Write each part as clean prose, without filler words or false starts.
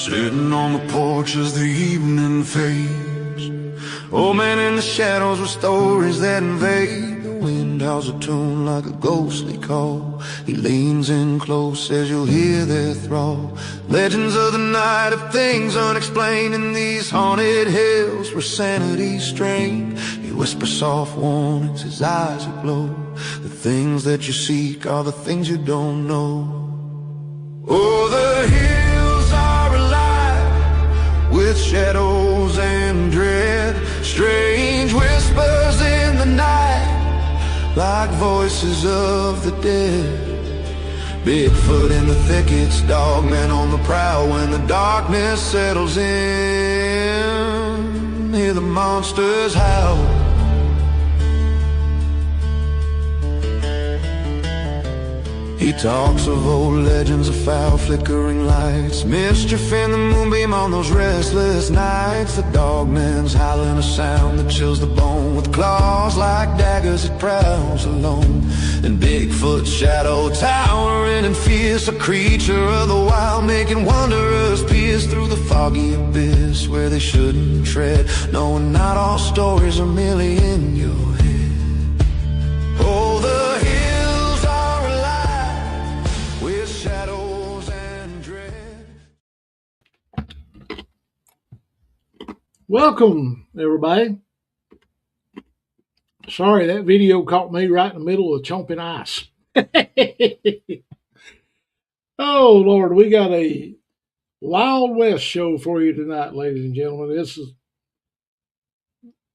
Sitting on the porch as the evening fades. Old man in the shadows with stories that invade. The wind howls a tune like a ghostly call. He leans in close as you'll hear their thrall. Legends of the night, of things unexplained in these haunted hills where sanity's strained. He whispers soft warnings, his eyes aglow. The things that you seek are the things you don't know. Oh, the hills are alive with shadows and dread. Strange whispers in the night, like voices of the dead. Bigfoot in the thickets, dogmen on the prowl. When the darkness settles in, hear the monsters howl. He talks of old legends of foul flickering lights, mischief in the moonbeam on those restless nights. The dogman's howling a sound that chills the bone. With claws like daggers it prowls alone. And Bigfoot's shadow towering and fierce, a creature of the wild, making wanderers pierce through the foggy abyss where they shouldn't tread, knowing not all stories are merely in your head. Oh, the hills are alive with shadows and dread. Welcome, everybody. Sorry, that video caught me right in the middle of chomping ice. Oh, Lord, we got a Wild West show for you tonight, ladies and gentlemen. This is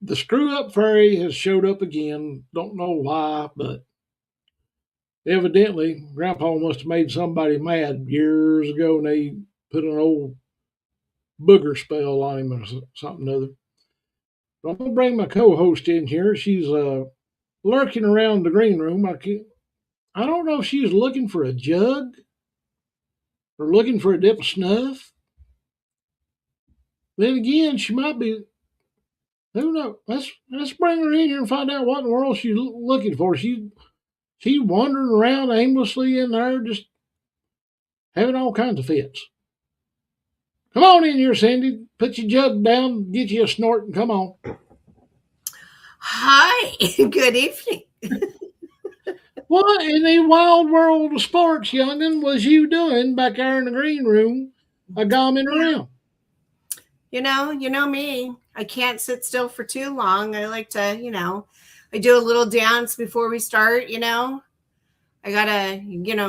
the screw-up fairy has showed up again. Don't know why, but evidently Grandpa must have made somebody mad years ago, and they put an old booger spell on him or something or other. But I'm going to bring my co-host in here. She's lurking around the green room. I don't know if she's looking for a jug or looking for a dip of snuff. Then again, she might be. Who knows? Let's bring her in here and find out what in the world she's looking for. She's wandering around aimlessly in there, just having all kinds of fits. Come on in here, Cindy. Put your jug down, get you a snort, and come on. Hi, good evening. What in the wild world of sports, young'un, was you doing back there in the green room, a gomming around? You know me. I can't sit still for too long. I like to, I do a little dance before we start, I gotta,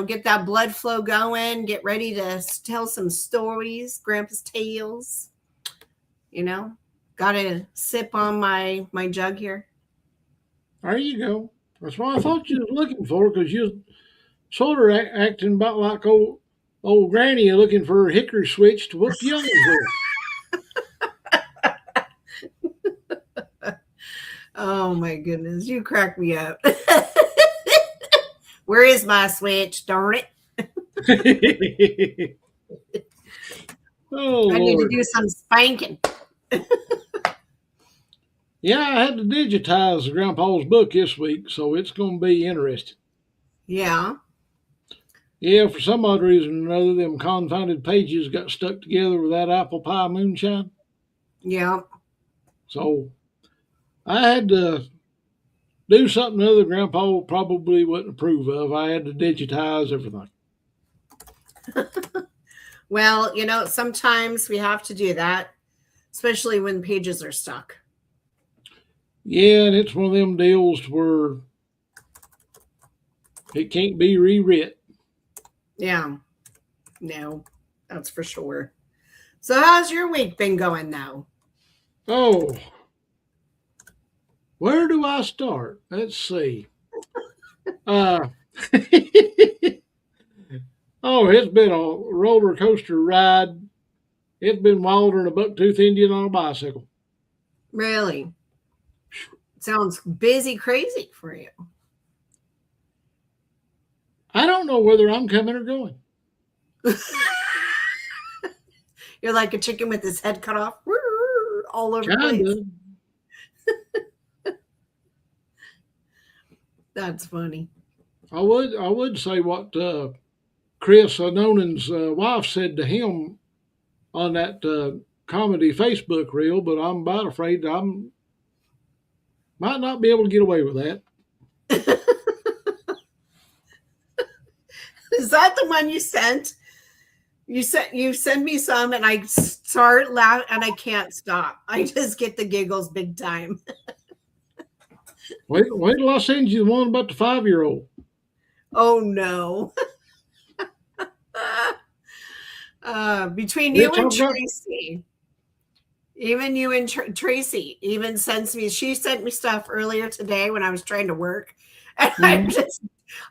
get that blood flow going, get ready to tell some stories, Grandpa's tales, gotta sip on my jug here. There you go. That's what I thought you was looking for, because you was sort of acting about like old Granny looking for a hickory switch to whoop young'uns with. Oh my goodness, you crack me up. Where is my switch? Darn it. Oh, I need Lord. to do some spanking. Yeah, I had to digitize Grandpa's book this week, so it's going to be interesting. Yeah. Yeah, for some odd reason or another, them confounded pages got stuck together with that apple pie moonshine. Yeah. So I had to do something other Grandpa probably wouldn't approve of. I had to digitize everything. Well, sometimes we have to do that, especially when pages are stuck. Yeah, and it's one of them deals where it can't be rewrit. Yeah. No, that's for sure. So how's your week been going now? Oh, where do I start? Let's see. Oh, it's been a roller coaster ride. It's been wilder than a bucktooth Indian on a bicycle. Really? Sounds busy crazy for you. I don't know whether I'm coming or going. You're like a chicken with his head cut off all over the place. That's funny. I would say what Chris Ononen's wife said to him on that comedy Facebook reel, but I'm about afraid I might not be able to get away with that. Is that the one you sent? You send me some, and I start laughing, and I can't stop. I just get the giggles big time. Wait till I send you the one about the 5-year-old. Oh no. Between you and Tracy, even you and Tracy even sends me. She sent me stuff earlier today when I was trying to work, and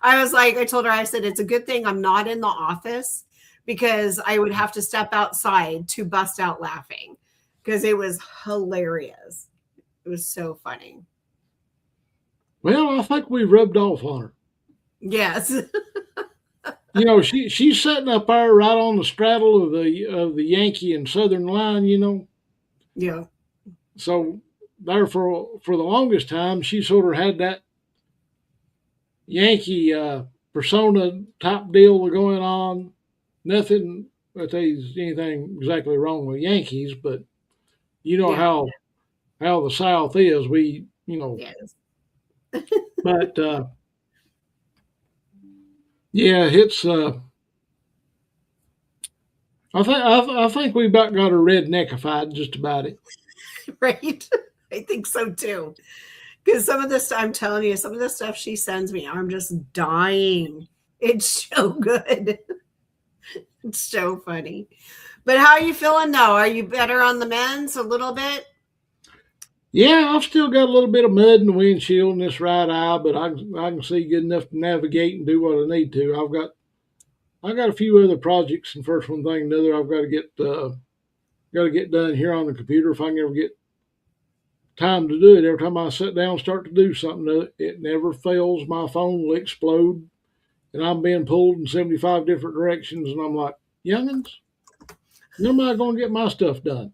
I was like, I told her, I said, it's a good thing I'm not in the office because I would have to step outside to bust out laughing because it was hilarious. It was so funny. Well, I think we rubbed off on her. Yes. You know, she's sitting up there right on the straddle of the Yankee and Southern line, you know. Yeah. So there for the longest time, she sort of had that Yankee persona type deal going on. Nothing that there's anything exactly wrong with Yankees, but you know how the South is. We, you know. Yes. But yeah, it's. I think we about got her redneckified just about it. Right. I think so too. Because some of this, I'm telling you, some of the stuff she sends me, I'm just dying. It's so good. It's so funny. But how are you feeling though? Are you better on the mends a little bit? Yeah, I've still got a little bit of mud in the windshield in this right eye, but I can see good enough to navigate and do what I need to. I got a few other projects, and first one thing another, I've got to get done here on the computer if I can ever get time to do it. Every time I sit down and start to do something, it never fails. My phone will explode, and I'm being pulled in 75 different directions, and I'm like, youngins, when am I going to get my stuff done?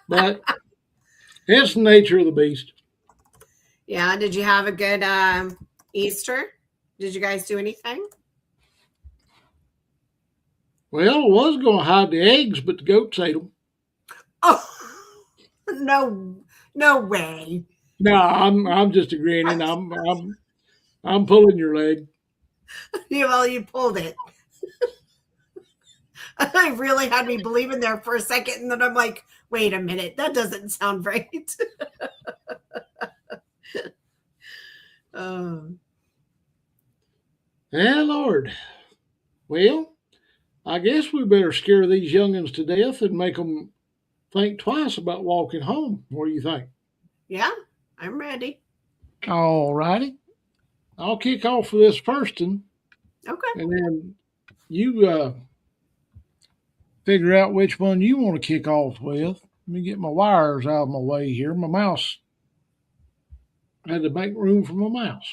But it's the nature of the beast. Yeah. Did you have a good Easter? Did you guys do anything? Well, I was going to hide the eggs, but the goats ate them. Oh, no way. No, I'm just agreeing. I'm pulling your leg. You pulled it. I really had me believing there for a second, and then I'm like, wait a minute, that doesn't sound right. Yeah, Lord. Well, I guess we better scare these youngins to death and make them think twice about walking home. What do you think? Yeah, I'm ready. All righty. I'll kick off for this first one. Okay. And then you figure out which one you want to kick off with. Let me get my wires out of my way here. My mouse. I had to make room for my mouse.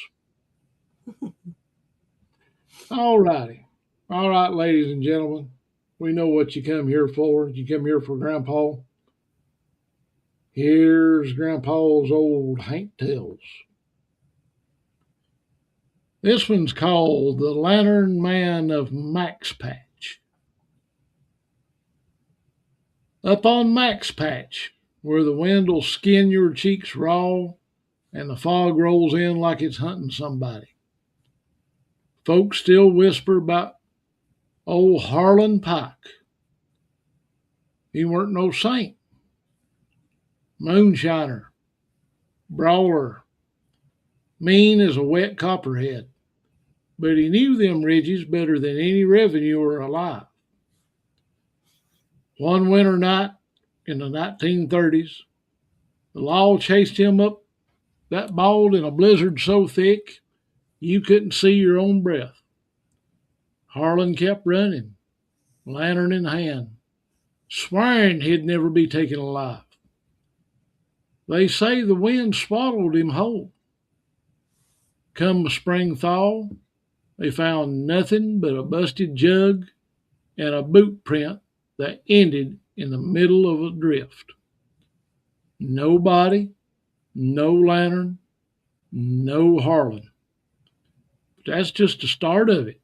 All righty. All right, ladies and gentlemen. We know what you come here for. You come here for Grandpa. Here's Grandpa's old Haint tales. This one's called The Lantern Man of Max Patch. Up on Max Patch, where the wind will skin your cheeks raw and the fog rolls in like it's hunting somebody, folks still whisper about old Harlan Pike. He weren't no saint. Moonshiner, brawler, mean as a wet copperhead, but he knew them ridges better than any revenuer alive. One winter night in the 1930s, the law chased him up that bald in a blizzard so thick you couldn't see your own breath. Harlan kept running, lantern in hand, swearing he'd never be taken alive. They say the wind swallowed him whole. Come the spring thaw, they found nothing but a busted jug and a boot print that ended in the middle of a drift. No body, no lantern, no Harlan. But that's just the start of it.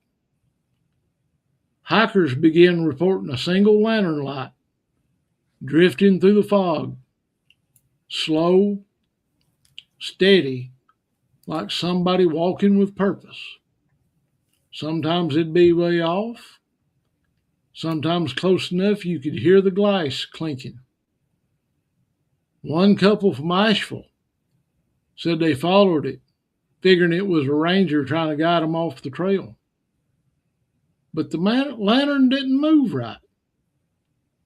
Hikers began reporting a single lantern light drifting through the fog, slow, steady, like somebody walking with purpose. Sometimes it'd be way off, sometimes close enough you could hear the glass clinking. One couple from Asheville said they followed it, figuring it was a ranger trying to guide them off the trail. But the lantern didn't move right,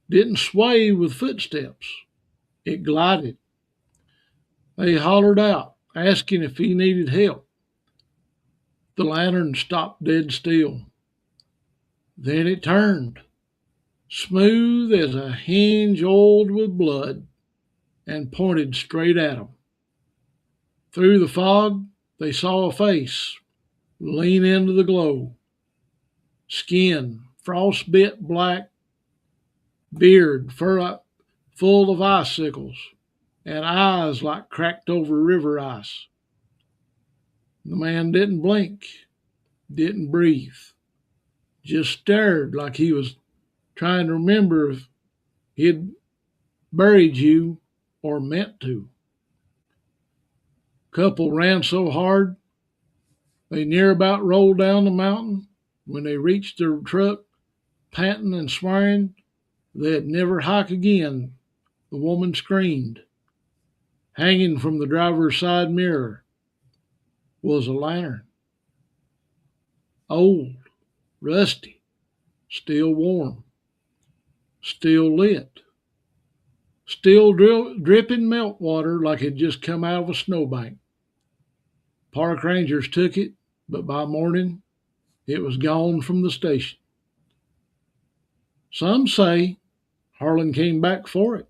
didn't sway with footsteps. It glided. They hollered out, asking if he needed help. The lantern stopped dead still. Then it turned, smooth as a hinge oiled with blood, and pointed straight at them. Through the fog, they saw a face lean into the glow. Skin, frostbit black, beard full of icicles, and eyes like cracked over river ice. The man didn't blink, didn't breathe, just stared like he was trying to remember if he'd buried you or meant to. Couple ran so hard they near about rolled down the mountain. When they reached their truck, panting and swearing they'd never hike again, the woman screamed. Hanging from the driver's side mirror was a lantern. Old, rusty, still warm, still lit, still dripping meltwater like it just come out of a snowbank. Park rangers took it, but by morning it was gone from the station. Some say Harlan came back for it.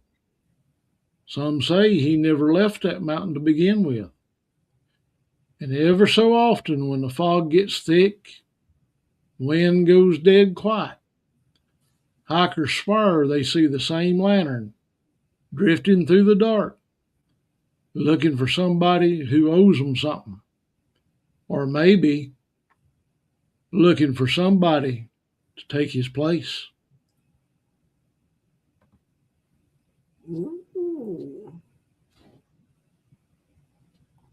Some say he never left that mountain to begin with. And ever so often when the fog gets thick, wind goes dead quiet, hikers swear they see the same lantern drifting through the dark, looking for somebody who owes them something. Or maybe looking for somebody to take his place. Ooh.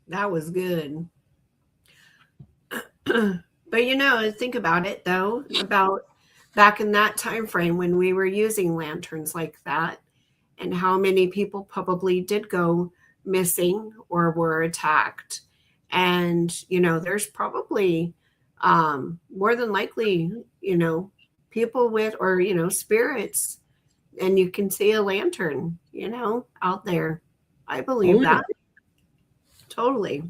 That was good. But think about it though, about back in that time frame when we were using lanterns like that, and how many people probably did go missing or were attacked. And there's probably more than likely people with, or spirits, and you can see a lantern out there. I believe that totally,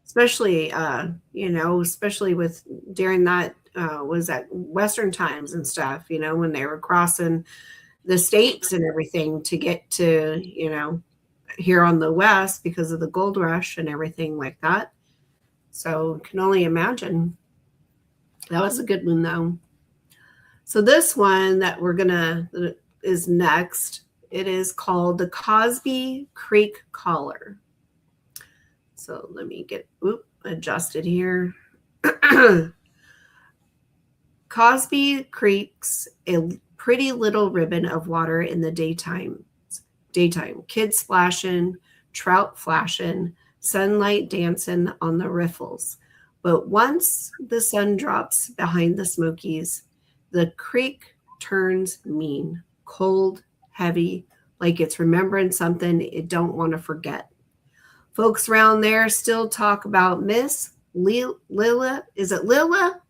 especially especially with during that was that Western times and stuff, when they were crossing the states and everything to get to here on the West because of the gold rush and everything like that. So can only imagine. That was a good one though. So this one that is next. It is called the Cosby Creek Collar. So let me get adjusted here. Cosby Creek's a pretty little ribbon of water in the daytime. Kids splashing, trout flashing, sunlight dancing on the riffles. But once the sun drops behind the Smokies, the creek turns mean, cold, heavy, like it's remembering something it don't want to forget. Folks around there still talk about Miss Lila. Is it Lila?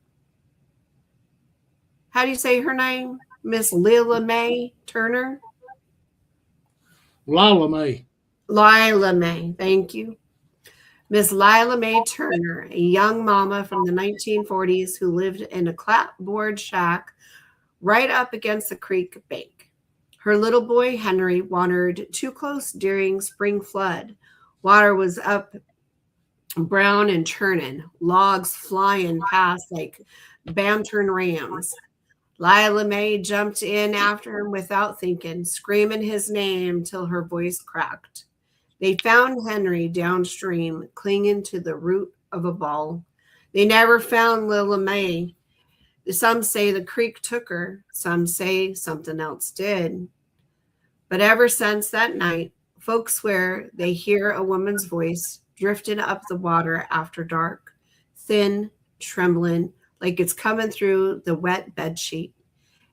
How do you say her name? Miss Lila Mae Turner? Lila Mae. Lila Mae, thank you. Miss Lila Mae Turner, a young mama from the 1940s who lived in a clapboard shack right up against the creek bank. Her little boy, Henry, wandered too close during spring flood. Water was up brown and churning, logs flying past like bantering rams. Lila Mae jumped in after him without thinking, screaming his name till her voice cracked. They found Henry downstream, clinging to the root of a ball. They never found Lila Mae. Some say the creek took her, some say something else did. But ever since that night, folks swear they hear a woman's voice drifting up the water after dark, thin, trembling, like it's coming through the wet bed sheet.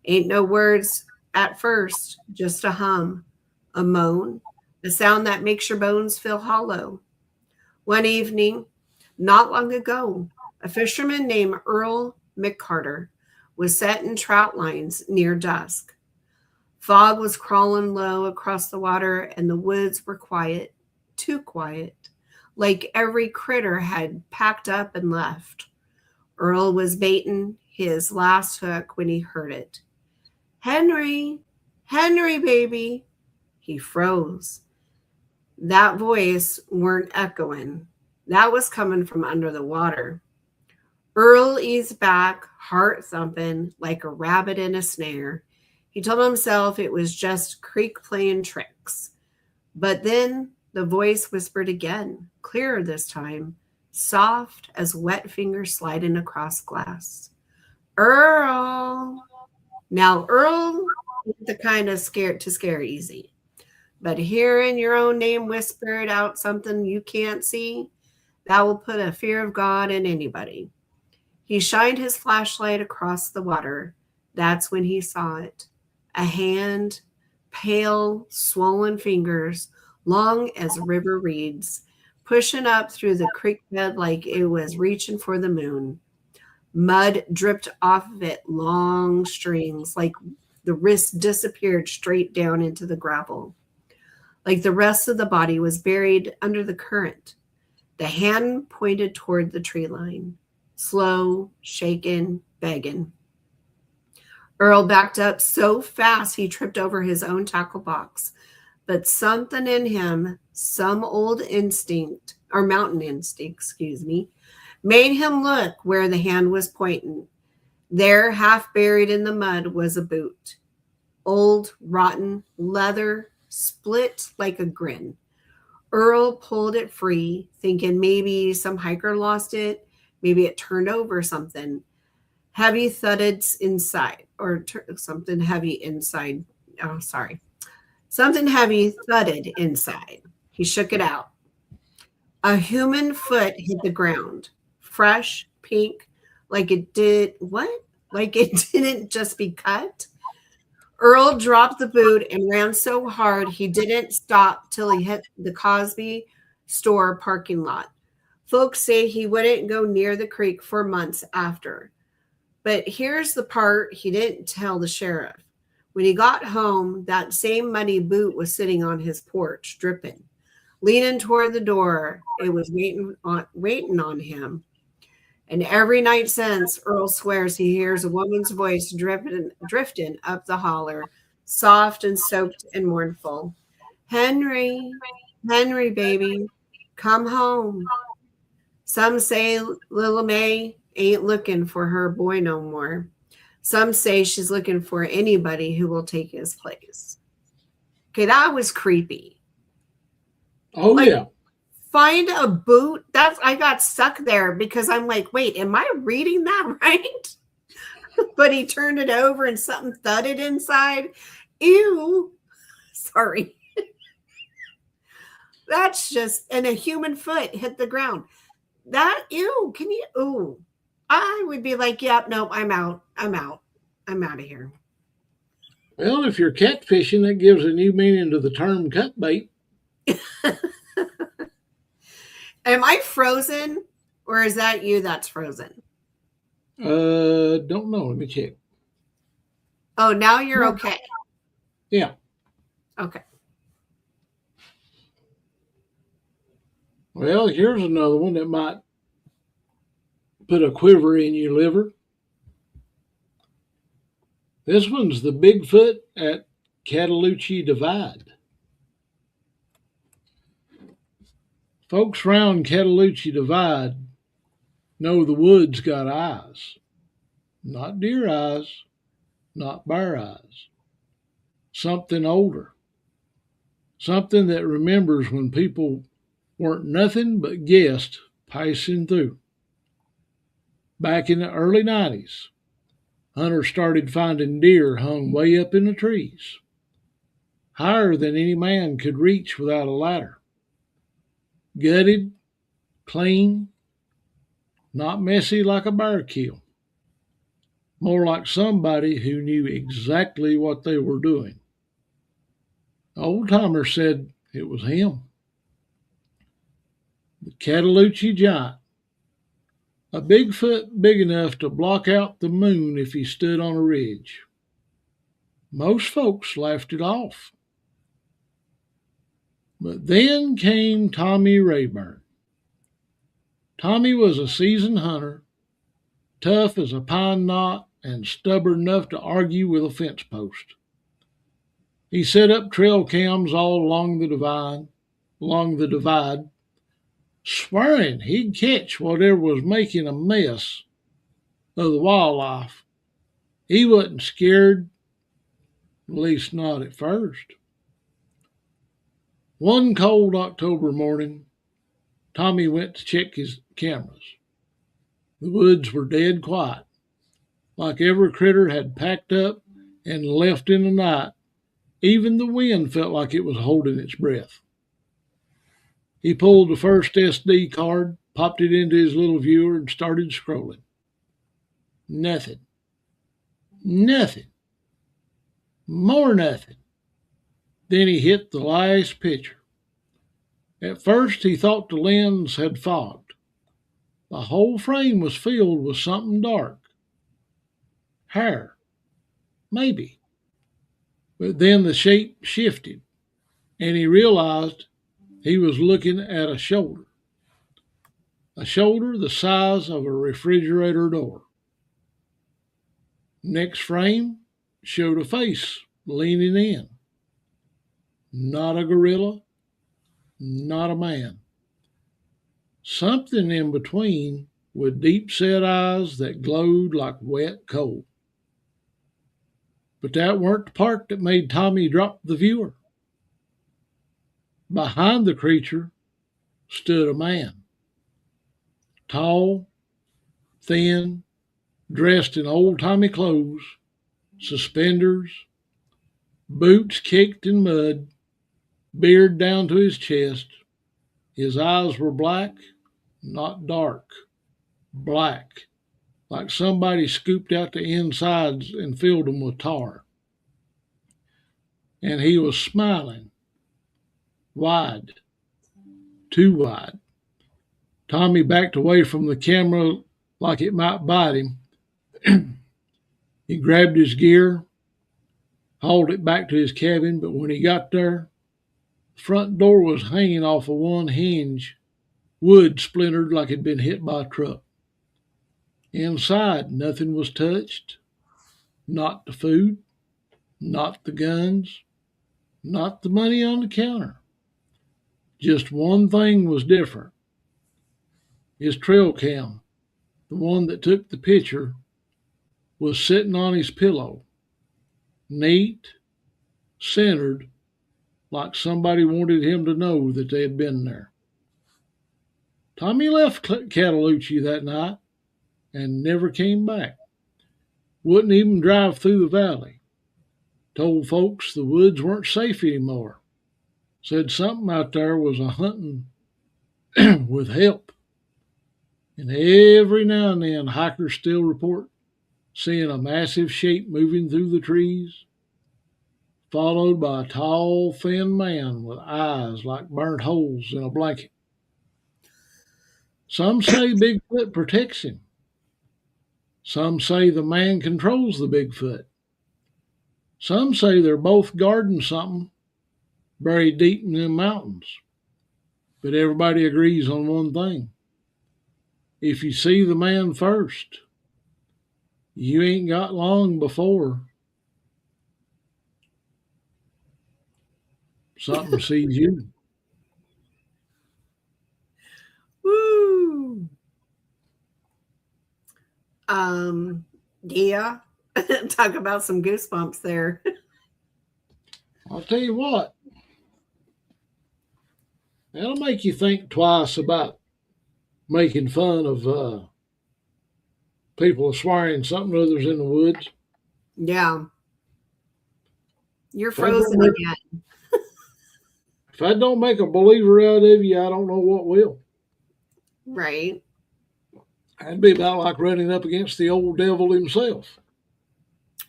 Ain't no words at first, just a hum, a moan, a sound that makes your bones feel hollow. One evening, not long ago, a fisherman named Earl McCarter was setting trout lines near dusk. Fog was crawling low across the water, and the woods were quiet, too quiet, like every critter had packed up and left. Earl was baiting his last hook when he heard it. Henry, Henry, baby. He froze. That voice weren't echoing. That was coming from under the water. Earl eased back, heart thumping like a rabbit in a snare. He told himself it was just creek playing tricks. But then the voice whispered again, clearer this time, soft as wet fingers sliding across glass. Earl. Now, Earl is the kind of scared to scare easy. But hearing your own name whispered out something you can't see, that will put a fear of God in anybody. He shined his flashlight across the water. That's when he saw it. A hand, pale, swollen fingers, long as river reeds, pushing up through the creek bed like it was reaching for the moon. Mud dripped off of it, long strings, like the wrist disappeared straight down into the gravel. Like the rest of the body was buried under the current. The hand pointed toward the tree line, slow, shaken, begging. Earl backed up so fast he tripped over his own tackle box. But something in him, some old instinct, or mountain instinct, made him look where the hand was pointing. There, half buried in the mud, was a boot. Old, rotten, leather, split like a grin. Earl pulled it free, thinking maybe some hiker lost it, maybe it turned over something. Heavy thudded inside, or something heavy inside. Oh, sorry. Something heavy thudded inside. He shook it out. A human foot hit the ground. Fresh, pink, like it did, what? Like it didn't just be cut? Earl dropped the boot and ran so hard he didn't stop till he hit the Cosby store parking lot. Folks say he wouldn't go near the creek for months after. But here's the part he didn't tell the sheriff. When he got home, that same muddy boot was sitting on his porch, dripping. Leaning toward the door, it was waiting on him. And every night since, Earl swears he hears a woman's voice drifting up the holler, soft and soaked and mournful. Henry, Henry, baby, come home. Some say little May ain't looking for her boy no more. Some say she's looking for anybody who will take his place. Okay, that was creepy. Oh, like, yeah. Find a boot. I got stuck there because I'm like, wait, am I reading that right? But he turned it over and something thudded inside. Ew. Sorry. That's just, and a human foot hit the ground. That, ew, can you, ooh. I would be like, yep, nope, I'm out of here. Well, if you're catfishing, that gives a new meaning to the term cut bait. Am I frozen, or is that you that's frozen? Don't know. Let me check. Oh, now you're okay. Yeah. Okay. Well, here's another one that might put a quiver in your liver. This one's the Bigfoot at Cataloochee Divide. Folks round Cataloochee Divide know the woods got eyes. Not deer eyes, not bear eyes. Something older. Something that remembers when people weren't nothing but guests passing through. Back in the early 90s, hunters started finding deer hung way up in the trees, higher than any man could reach without a ladder. Gutted, clean, not messy like a bear kill. More like somebody who knew exactly what they were doing. The old timer said it was him, the Cataloochee giant, a Bigfoot big enough to block out the moon if he stood on a ridge. Most folks laughed it off. But then came Tommy Rayburn. Tommy was a seasoned hunter, tough as a pine knot and stubborn enough to argue with a fence post. He set up trail cams all along the divide, swearing he'd catch whatever was making a mess of the wildlife. He wasn't scared, at least not at first. One cold October morning, Tommy went to check his cameras. The woods were dead quiet, like every critter had packed up and left in the night. Even the wind felt like it was holding its breath. He pulled the first SD card, popped it into his little viewer, and started scrolling. Nothing. Nothing. More nothing. Then he hit the last picture. At first he thought the lens had fogged. The whole frame was filled with something dark. Hair. Maybe. But then the shape shifted, and he realized he was looking at a shoulder the size of a refrigerator door. Next frame showed a face leaning in. Not a gorilla, not a man. Something in between with deep-set eyes that glowed like wet coal. But that weren't the part that made Tommy drop the viewer. Behind the creature stood a man. Tall, thin, dressed in old-timey clothes, suspenders, boots kicked in mud, beard down to his chest. His eyes were black, not dark, black, like somebody scooped out the insides and filled them with tar. And he was smiling, wide, too wide. Tommy backed away from the camera like it might bite him. He grabbed his gear, hauled it back to his cabin, but when he got there, the front door was hanging off of one hinge, wood splintered like it had been hit by a truck. Inside, nothing was touched. Not the food, not the guns, not the money on the counter. Just one thing was different. His trail cam, the one that took the picture, was sitting on his pillow, neat, centered, like somebody wanted him to know that they had been there. Tommy left Cataloochee that night and never came back. Wouldn't even drive through the valley. Told folks the woods weren't safe anymore. Said something out there was a hunting with help. And every now and then hikers still report seeing a massive shape moving through the trees, followed by a tall, thin man with eyes like burnt holes in a blanket. Some say Bigfoot protects him. Some say the man controls the Bigfoot. Some say they're both guarding something buried deep in the mountains. But everybody agrees on one thing. If you see the man first, you ain't got long before something sees you. Woo! Yeah. Talk about some goosebumps there. I'll tell you what, that'll make you think twice about making fun of people are swearing something or other's in the woods. Yeah. You're If that don't frozen make, again. if that don't make a believer out of you, I don't know what will. Right. That'd be about like running up against the old devil himself.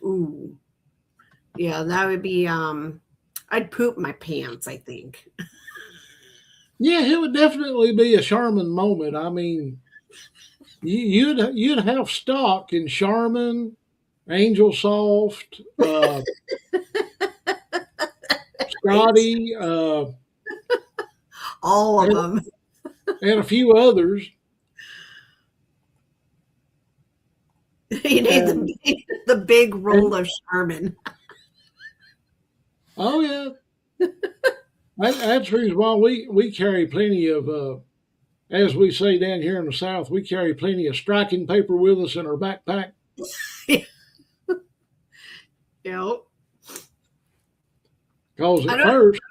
Ooh. Yeah, that would be I'd poop my pants, I think. Yeah, it would definitely be a Charmin moment. I mean, you'd have stock in Charmin, Angel Soft, Right. Scotty, All of them. and a few others. You need And, the big roll and of Charmin. oh yeah, that's the reason why we carry plenty of, as we say down here in the South, we carry plenty of striking paper with us in our backpack. Yep. Because I at don't. first,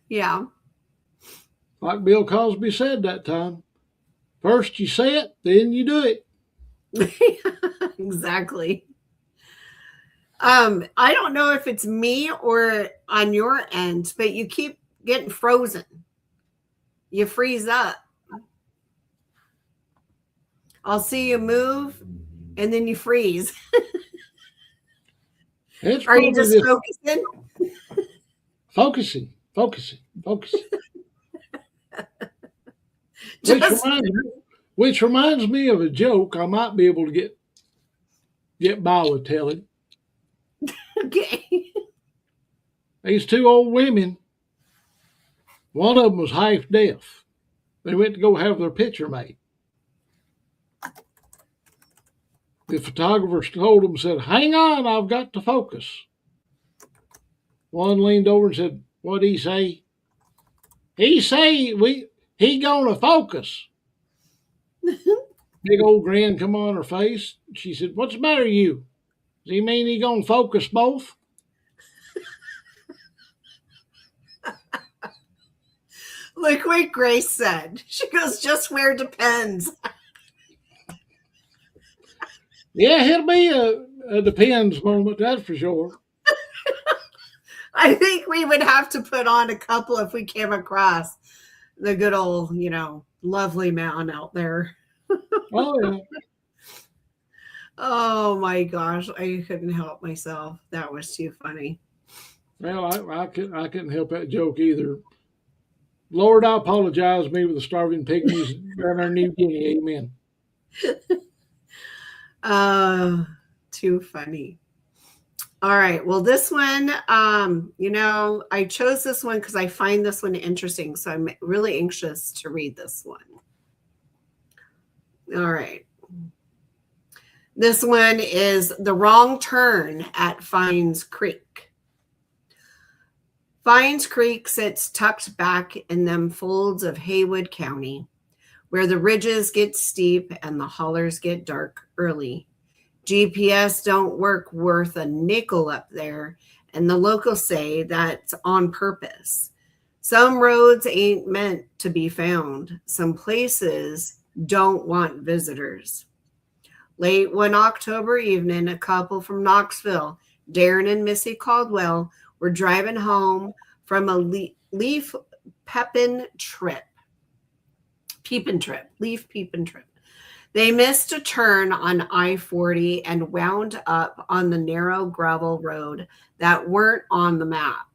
Yeah. like Bill Cosby said that time, first you say it, then you do it. Exactly. I don't know if it's me or on your end, but you keep getting frozen. You freeze up. I'll see you move and then you freeze. It's Are you probably just focusing. Just Which reminds me of a joke I might be able to get by with telling. okay. These two old women, one of them was half deaf. They went to go have their picture made. The photographer told them, said, "Hang on, I've got to focus." One leaned over and said, "What'd he say?" "He say he gonna focus." Big old grin come on her face. She said, "What's the matter with you? Does he mean he gonna focus both?" Look what Grace said. She goes, just where it depends. Yeah, it'll be a depends moment, that's for sure. I think we would have to put on a couple if we came across the good old, lovely man out there. Oh yeah. Oh my gosh, I couldn't help myself. That was too funny. Well, I couldn't help that joke either. Lord, I apologize me with the starving pygmies down there in New Guinea. Amen. Too funny. All right. Well, this one, I chose this one because I find this one interesting. So I'm really anxious to read this one. All right. This one is The Wrong Turn at Fines Creek. Fines Creek sits tucked back in them folds of Haywood County, where the ridges get steep and the hollers get dark early. GPS don't work worth a nickel up there, and the locals say that's on purpose. Some roads ain't meant to be found. Some places don't want visitors. Late one October evening, a couple from Knoxville, Darren and Missy Caldwell, were driving home from a leaf peeping trip. They missed a turn on I-40 and wound up on the narrow gravel road that weren't on the map.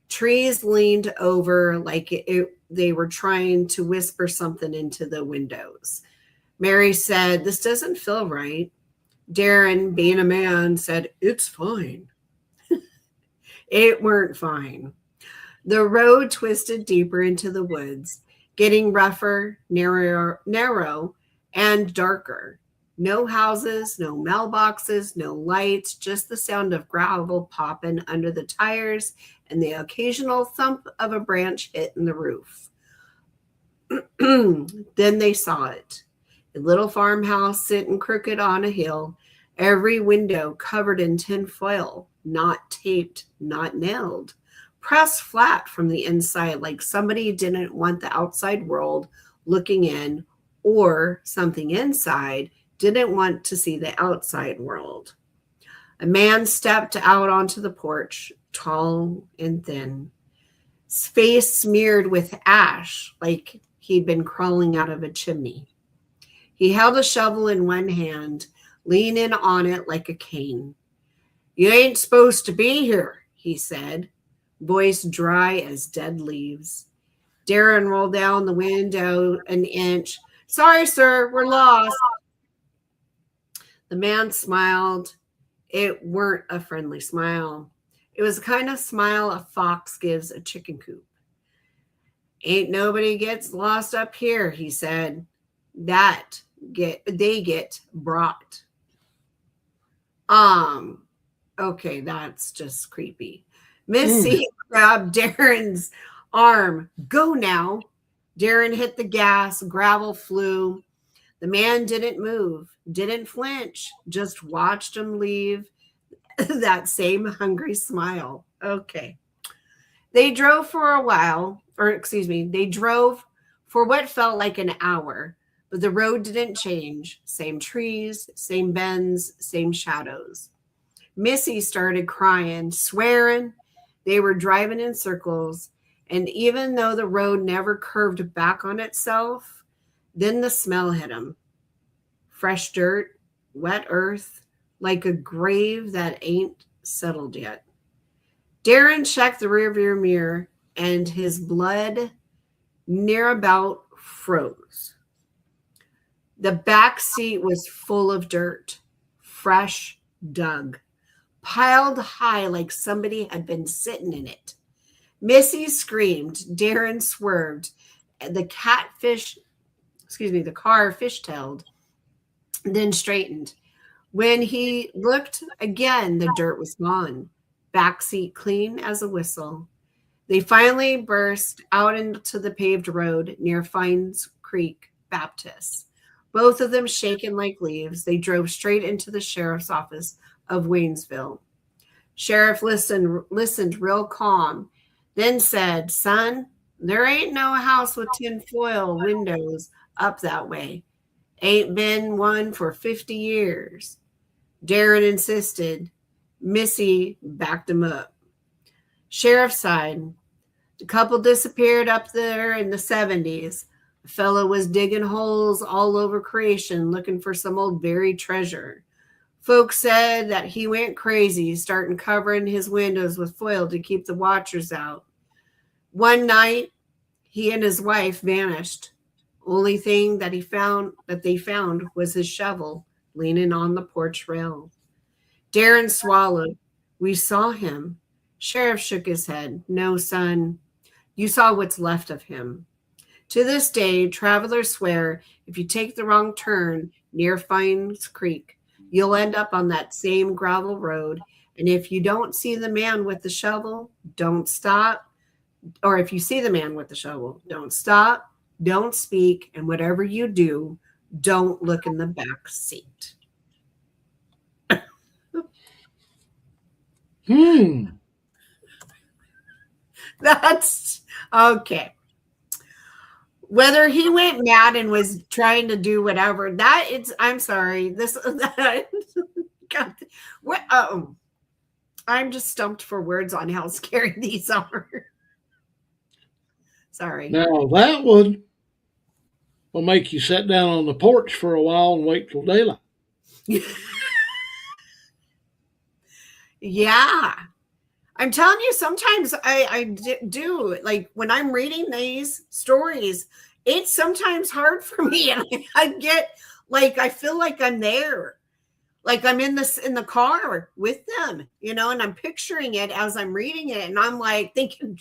Trees leaned over like they were trying to whisper something into the windows. Mary said, "This doesn't feel right." Darren, being a man, said, "It's fine." It weren't fine. The road twisted deeper into the woods, getting rougher, narrow, and darker. No houses, no mailboxes, no lights, just the sound of gravel popping under the tires and the occasional thump of a branch hitting the roof. Then they saw it. A little farmhouse sitting crooked on a hill, every window covered in tin foil, not taped, not nailed, pressed flat from the inside like somebody didn't want the outside world looking in, or something inside didn't want to see the outside world. A man stepped out onto the porch, tall and thin, his face smeared with ash like he'd been crawling out of a chimney. He held a shovel in one hand, leaning on it like a cane. "You ain't supposed to be here," he said, voice dry as dead leaves. Darren rolled down the window an inch. "Sorry, sir, we're lost." The man smiled. It weren't a friendly smile. It was the kind of smile a fox gives a chicken coop. "Ain't nobody gets lost up here," he said. They get brought. Okay, that's just creepy. Missy grabbed Darren's arm. "Go now." Darren hit the gas. Gravel flew. The man didn't move, didn't flinch, just watched him leave. That same hungry smile. Okay. They drove for a while, they drove for what felt like an hour, but the road didn't change. Same trees, same bends, same shadows. Missy started crying, swearing. They were driving in circles, and even though the road never curved back on itself, then the smell hit him. Fresh dirt, wet earth, like a grave that ain't settled yet. Darren checked the rearview mirror, and his blood near about froze. The back seat was full of dirt, fresh dug, piled high like somebody had been sitting in it. Missy screamed. Darren swerved. The car fishtailed, then straightened. When he looked again, the dirt was gone. Backseat clean as a whistle. They finally burst out into the paved road near Fines Creek Baptist. Both of them shaken like leaves, they drove straight into the sheriff's office of Waynesville. Sheriff listened real calm, then said, "Son, there ain't no house with tinfoil windows up that way. Ain't been one for 50 years. Darren insisted. Missy backed him up. Sheriff sighed. The couple disappeared up there in the 70s. The fellow was digging holes all over creation looking for some old buried treasure. Folks said that he went crazy, starting covering his windows with foil to keep the watchers out. One night, he and his wife vanished. Only thing that they found was his shovel leaning on the porch rail. Darren swallowed. We saw him. Sheriff shook his head. No, son, you saw what's left of him. To this day, travelers swear if you take the wrong turn near Fines Creek, you'll end up on that same gravel road. And if you don't see the man with the shovel, don't stop. Or if you see the man with the shovel, don't stop, don't speak, and whatever you do, don't look in the back seat. That's okay. Whether he went mad and was trying to do whatever, I'm sorry. God, I'm just stumped for words on how scary these are. Sorry. Now that one will make you sit down on the porch for a while and wait till daylight. Yeah. I'm telling you, sometimes I do. Like when I'm reading these stories, it's sometimes hard for me. And I get like, I feel like I'm there. Like I'm in the car with them, and I'm picturing it as I'm reading it. And I'm like thinking,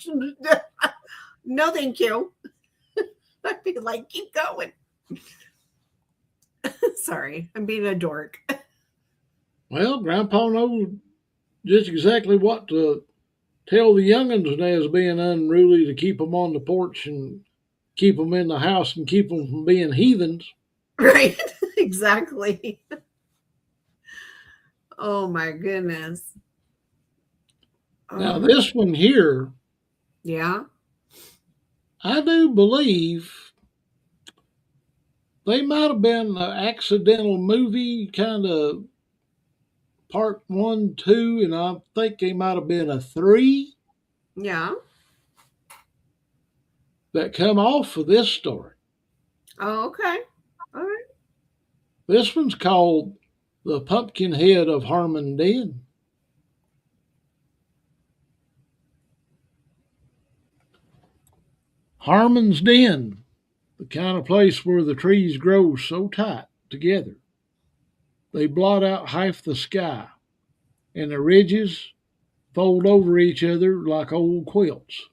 no, thank you. I'd be like, keep going. Sorry, I'm being a dork. Well, Grandpa knows just exactly what to tell the young'uns as being unruly to keep them on the porch and keep them in the house and keep them from being heathens. Right, exactly. Oh my goodness. Now this one here. Yeah. I do believe They might have been an accidental movie, kind of part 1, 2, and I think they might have been a 3 Yeah. that come off of this story. Oh, okay. All right. This one's called The Pumpkinhead of Harmon Den. Harmon's Den, the kind of place where the trees grow so tight together they blot out half the sky, and the ridges fold over each other like old quilts.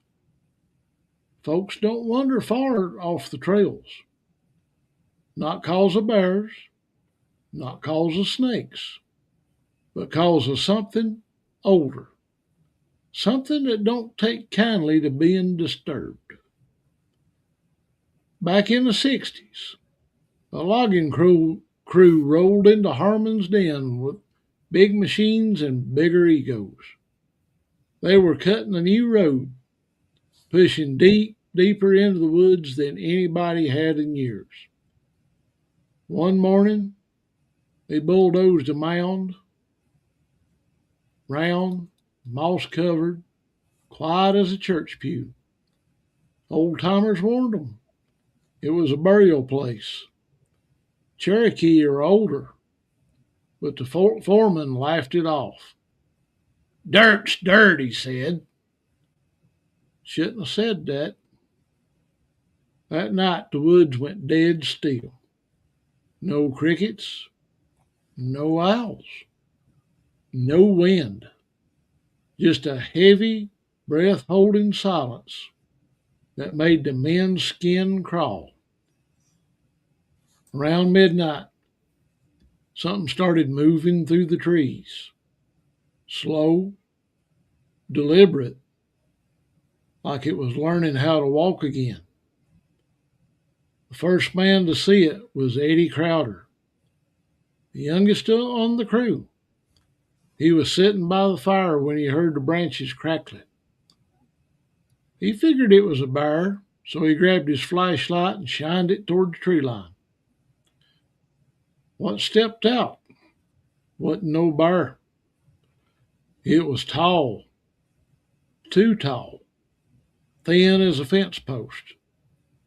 Folks don't wander far off the trails, not cause of bears, not cause of snakes, but cause of something older, something that don't take kindly to being disturbed. Back in the 60s, a logging crew rolled into Harmon's Den with big machines and bigger egos. They were cutting a new road, pushing deeper into the woods than anybody had in years. One morning, they bulldozed a mound, round, moss covered, quiet as a church pew. Old timers warned them it was a burial place, Cherokee or older, but the foreman laughed it off. "Dirt's dirt," he said. Shouldn't have said that. That night the woods went dead still. No crickets, no owls, no wind. Just a heavy, breath-holding silence that made the men's skin crawl. Around midnight, something started moving through the trees. Slow, deliberate, like it was learning how to walk again. The first man to see it was Eddie Crowder, the youngest on the crew. He was sitting by the fire when he heard the branches crackling. He figured it was a bear, so he grabbed his flashlight and shined it toward the tree line. What stepped out wasn't no bear. It was tall, too tall, thin as a fence post,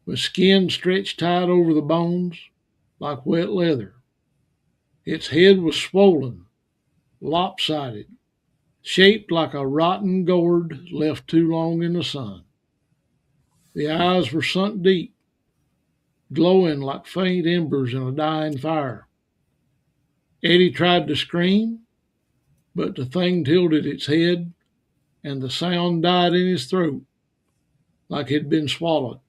with skin stretched tight over the bones like wet leather. Its head was swollen, lopsided, shaped like a rotten gourd left too long in the sun. The eyes were sunk deep, glowing like faint embers in a dying fire. Eddie tried to scream, but the thing tilted its head, and the sound died in his throat like it had been swallowed.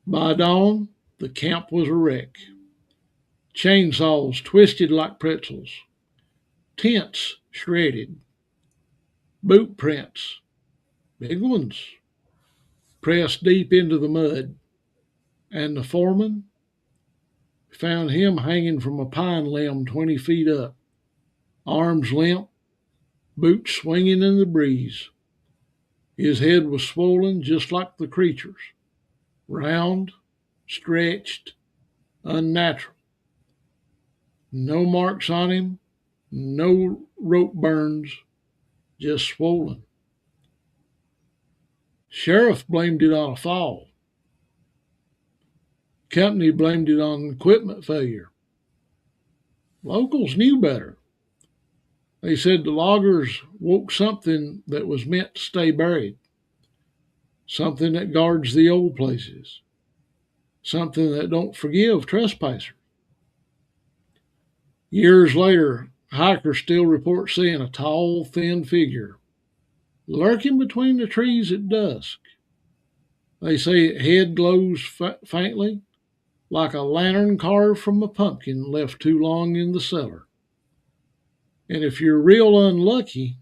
By dawn, the camp was a wreck. Chainsaws twisted like pretzels, tents shredded, boot prints, big ones, pressed deep into the mud, and the foreman found him hanging from a pine limb 20 feet up, arms limp, boots swinging in the breeze. His head was swollen just like the creature's, round, stretched, unnatural. No marks on him, no rope burns, just swollen. Sheriff blamed it on a fall. Company blamed it on equipment failure. Locals knew better. They said the loggers woke something that was meant to stay buried, something that guards the old places, something that don't forgive trespassers. Years later, hikers still report seeing a tall, thin figure lurking between the trees at dusk. They say its head glows faintly, like a lantern carved from a pumpkin left too long in the cellar. And if you're real unlucky,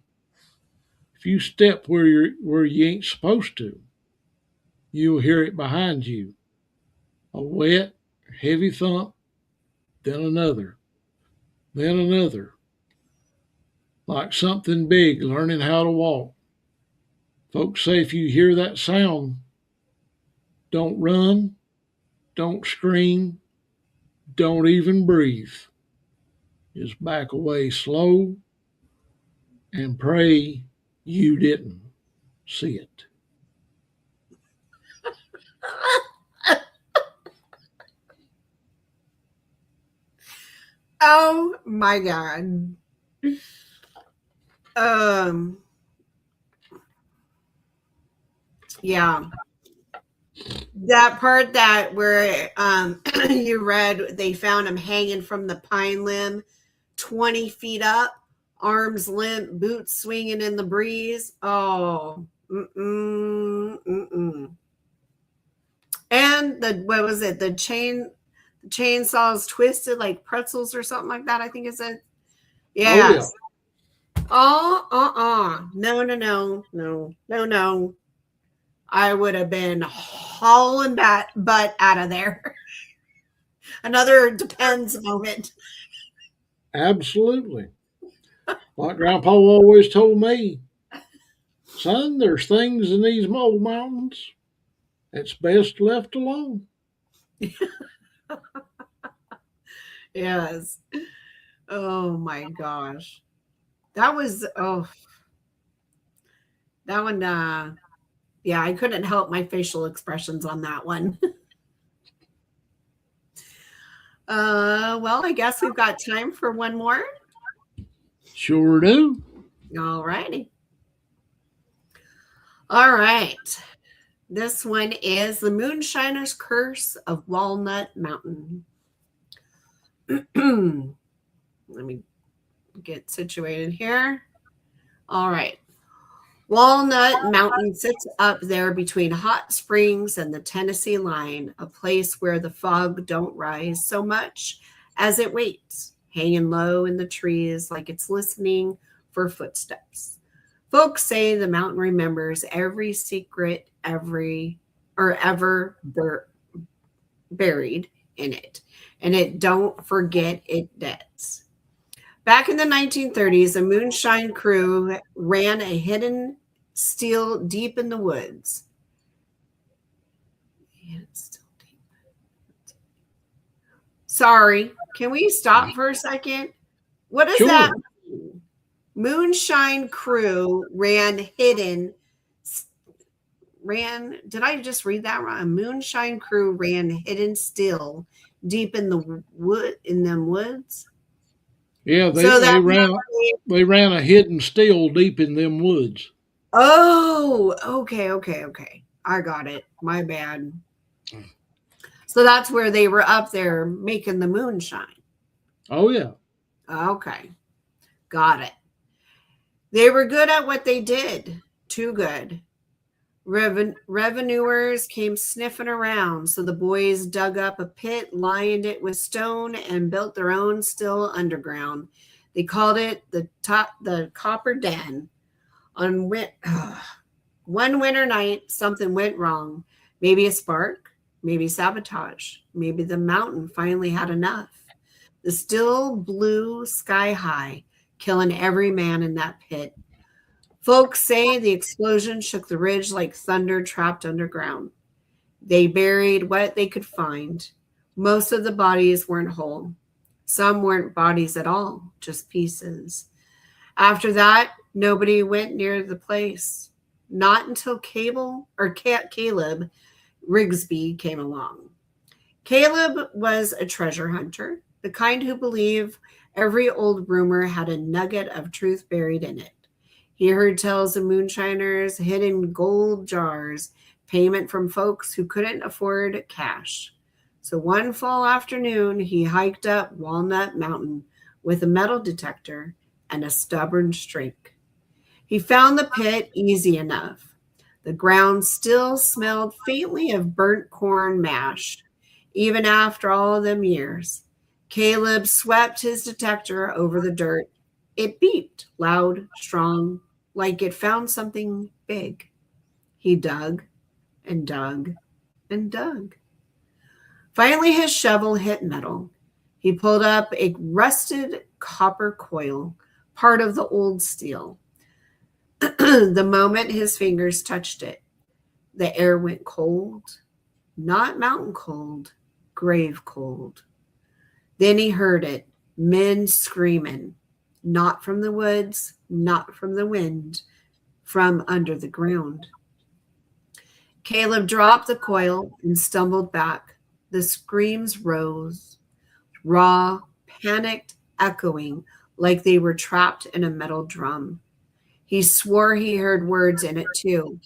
if you step where you ain't supposed to, you'll hear it behind you. A wet, heavy thump, then another, like something big learning how to walk. Folks say if you hear that sound, don't run, Don't scream. Don't even breathe. Just back away slow and pray you didn't see it. Oh my God. Yeah. That part that where you read they found him hanging from the pine limb 20 feet up, arms limp, boots swinging in the breeze. Oh, mm-mm, mm-mm. And what was it? The chainsaws twisted like pretzels or something like that. I think it said. Oh, yeah. Yes. Oh, no. I would have been hauling that butt out of there. Another depends moment. Absolutely. Like Grandpa always told me, son, there's things in these mole mountains that's best left alone. Yes. Oh my gosh. That was that one yeah, I couldn't help my facial expressions on that one. Well, I guess we've got time for one more. Sure do. All righty. All right. This one is The Moonshiner's Curse of Walnut Mountain. Let me get situated here. All right. Walnut Mountain sits up there between Hot Springs and the Tennessee line, a place where the fog don't rise so much as it waits, hanging low in the trees like it's listening for footsteps. Folks say the mountain remembers every secret, ever buried in it, and it don't forget it debts. Back in the 1930s, a moonshine crew ran a hidden still deep in the woods. Sorry, can we stop for a second? What is Sure. that? Moonshine crew ran hidden. Did I just read that wrong? A moonshine crew ran hidden still deep in the wood in them woods. Yeah, So they that ran a hidden still deep in them woods. Oh, okay. I got it. My bad. So that's where they were up there making the moonshine. Oh, yeah. Okay. Got it. They were good at what they did. Too good. Revenuers came sniffing around, so the boys dug up a pit, lined it with stone, and built their own still underground. They called it the Copper Den. On one winter night, something went wrong. Maybe a spark, maybe sabotage, maybe the mountain finally had enough. The still blew sky high, killing every man in that pit. Folks say the explosion shook the ridge like thunder trapped underground. They buried what they could find. Most of the bodies weren't whole. Some weren't bodies at all, just pieces. After that, nobody went near the place. Not until Caleb Rigsby came along. Caleb was a treasure hunter, the kind who believed every old rumor had a nugget of truth buried in it. He heard tales of moonshiners hidden gold jars, payment from folks who couldn't afford cash. So one fall afternoon, he hiked up Walnut Mountain with a metal detector and a stubborn streak. He found the pit easy enough. The ground still smelled faintly of burnt corn mash, even after all of them years. Caleb swept his detector over the dirt. It beeped, loud, strong, like it found something big. He dug and dug and dug. Finally, his shovel hit metal. He pulled up a rusted copper coil, part of the old steel. The moment his fingers touched it, the air went cold, not mountain cold, grave cold. Then he heard it, men screaming, not from the woods, not from the wind, from under the ground. Caleb dropped the coil and stumbled back. The screams rose, raw, panicked, echoing like they were trapped in a metal drum. He swore he heard words in it too,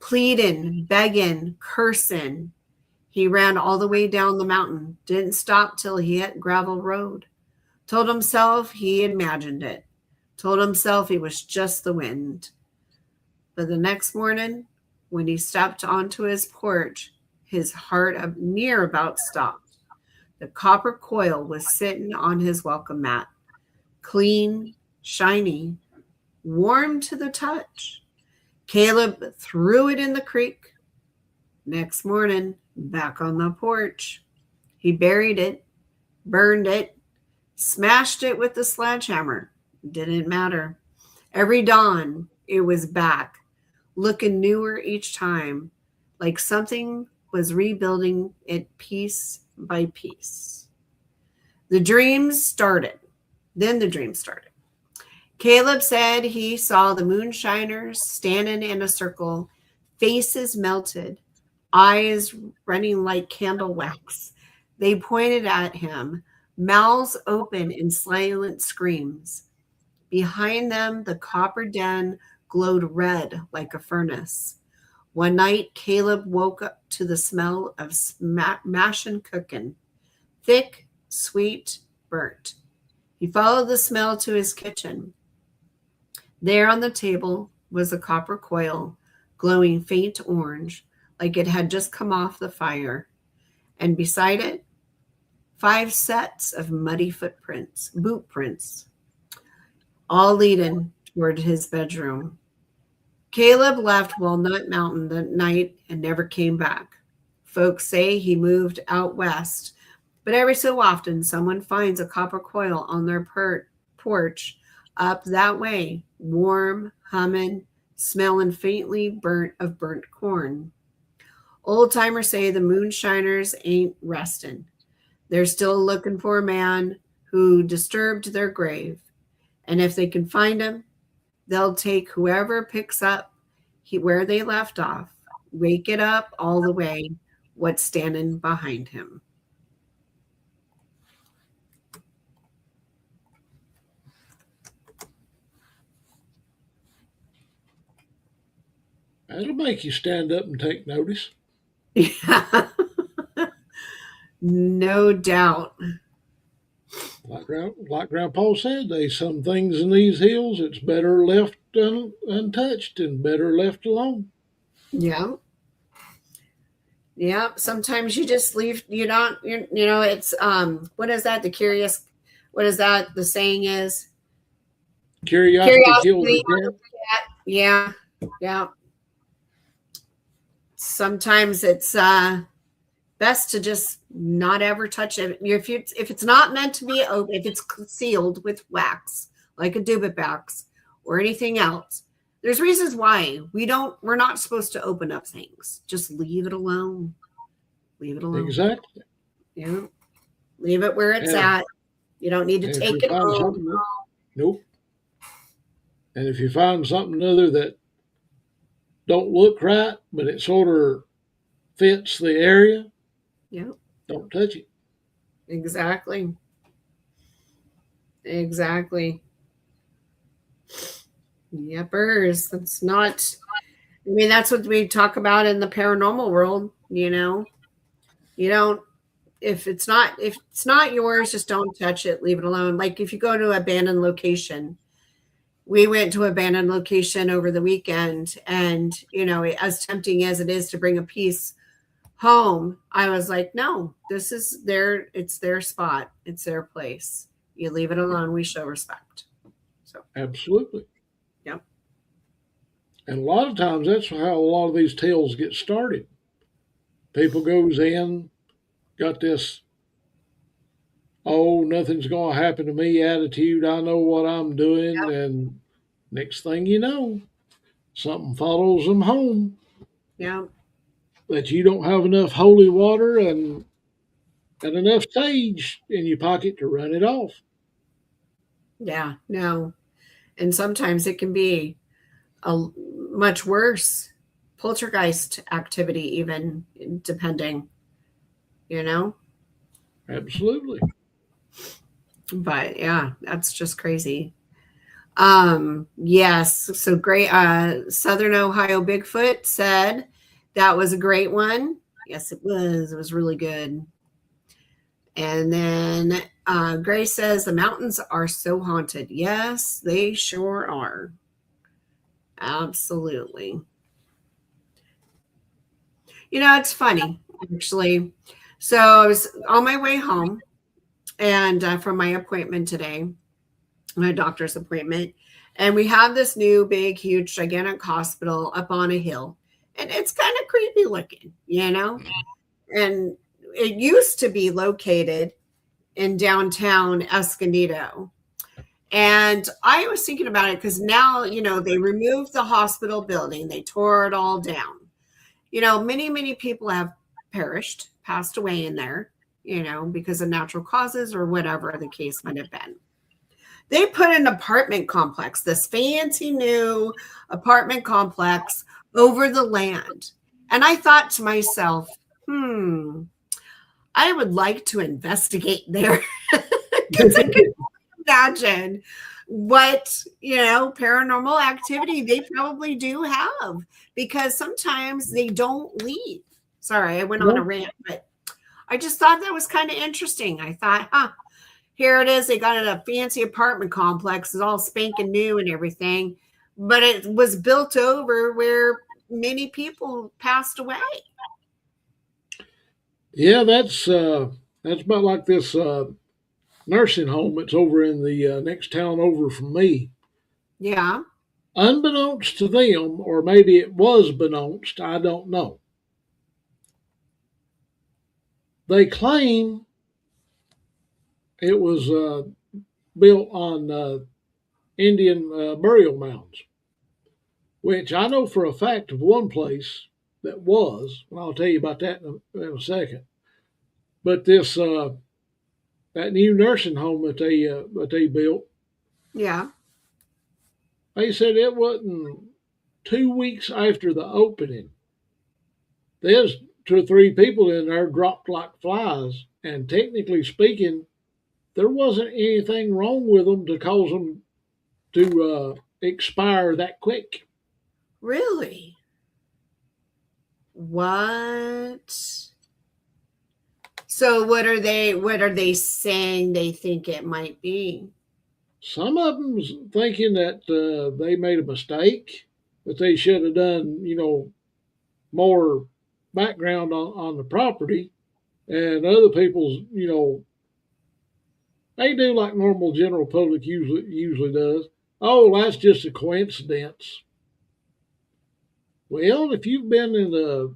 pleading, begging, cursing. He ran all the way down the mountain, didn't stop till he hit gravel road. Told himself he imagined it. Told himself he was just the wind. But the next morning, when he stepped onto his porch, his heart near about stopped. The copper coil was sitting on his welcome mat, clean, shiny, warm to the touch. Caleb threw it in the creek. Next morning, back on the porch, he buried it, burned it, smashed it with the sledgehammer. Didn't matter. Every dawn, it was back, looking newer each time, like something was rebuilding it piece by piece. The dreams started. Then the dream started. Caleb said he saw the moonshiners standing in a circle, faces melted, eyes running like candle wax. They pointed at him, mouths open in silent screams. Behind them, the copper den glowed red like a furnace. One night, Caleb woke up to the smell of mashing cooking, thick, sweet, burnt. He followed the smell to his kitchen. There on the table was a copper coil, glowing faint orange, like it had just come off the fire. And beside it, 5 sets of muddy footprints, boot prints, all leading toward his bedroom. Caleb left Walnut Mountain that night and never came back. Folks say he moved out west, but every so often someone finds a copper coil on their porch up that way, warm, humming, smelling faintly burnt corn. Old timers say the moonshiners ain't resting. They're still looking for a man who disturbed their grave. And if they can find him, they'll take whoever picks up where they left off, wake it up all the way, what's standing behind him. That'll make you stand up and take notice. Yeah. No doubt. Like Grandpa said, there's some things in these hills it's better left untouched and better left alone. Yeah. Yeah. Sometimes you just leave, it's, what is that? What is that? The saying is? Curiosity kills the cat. Yeah. Yeah. Sometimes it's best to just not ever touch it. If it's not meant to be open, if it's sealed with wax, like a Dubit box or anything else, there's reasons why we're not supposed to open up things. Just leave it alone. Leave it alone. Exactly. Yeah. Leave it where it's at. You don't need to take it home. Nope. And if you find something other that don't look right, but it sort of fits the area, don't touch it. Exactly. Yepers. That's not, that's what we talk about in the paranormal world, You don't, if it's not yours, just don't touch it, leave it alone. Like if you go to an abandoned location, we went to an abandoned location over the weekend, and, as tempting as it is to bring a piece home, I was like, no, this is it's their spot. It's their place. You leave it alone. We show respect. So absolutely. Yep. And a lot of times that's how a lot of these tales get started. People goes in, got this, oh, nothing's going to happen to me attitude. I know what I'm doing. Yep. And next thing you know, something follows them home. Yeah. That you don't have enough holy water and and enough sage in your pocket to run it off. Yeah, no. And sometimes it can be a much worse poltergeist activity, even depending, you know? Absolutely. But yeah, that's just crazy. Yes, so great. Southern Ohio Bigfoot said that was a great one. Yes, it was. It was really good. And then Gray says the mountains are so haunted. Yes, they sure are. Absolutely. You know, it's funny, actually. So I was on my way home and from my appointment today, my doctor's appointment, and we have this new, big, huge, gigantic hospital up on a hill. And it's kind of creepy looking, you know? And it used to be located in downtown Escondido. And I was thinking about it because now, you know, they removed the hospital building, they tore it all down. You know, many, many people have perished, passed away in there, you know, because of natural causes or whatever the case might have been. They put an apartment complex, this fancy new apartment complex over the land. And I thought to myself, I would like to investigate there because I can imagine what, you know, paranormal activity they probably do have because sometimes they don't leave. Sorry, I went on a rant, but I just thought that was kind of interesting. I thought, here it is. They got a fancy apartment complex. It's all spanking new and everything, but it was built over where many people passed away. Yeah, that's about like this nursing home that's over in the next town over from me. Yeah. Unbeknownst to them, or maybe it was beknownst, I don't know. They claim it was built on Indian burial mounds, which I know for a fact of one place that was, and I'll tell you about that in a second. But this that new nursing home that they built, Yeah. they said it wasn't 2 weeks after the opening. There's two or three people in there dropped like flies, and technically speaking, there wasn't anything wrong with them to cause them to expire that quick. Really? What? So what are they saying they think it might be? Some of them's thinking that they made a mistake, that they should have done, you know, more background on the property, and other people's, you know, they do like normal general public usually does. Oh, that's just a coincidence. Well, if you've been in the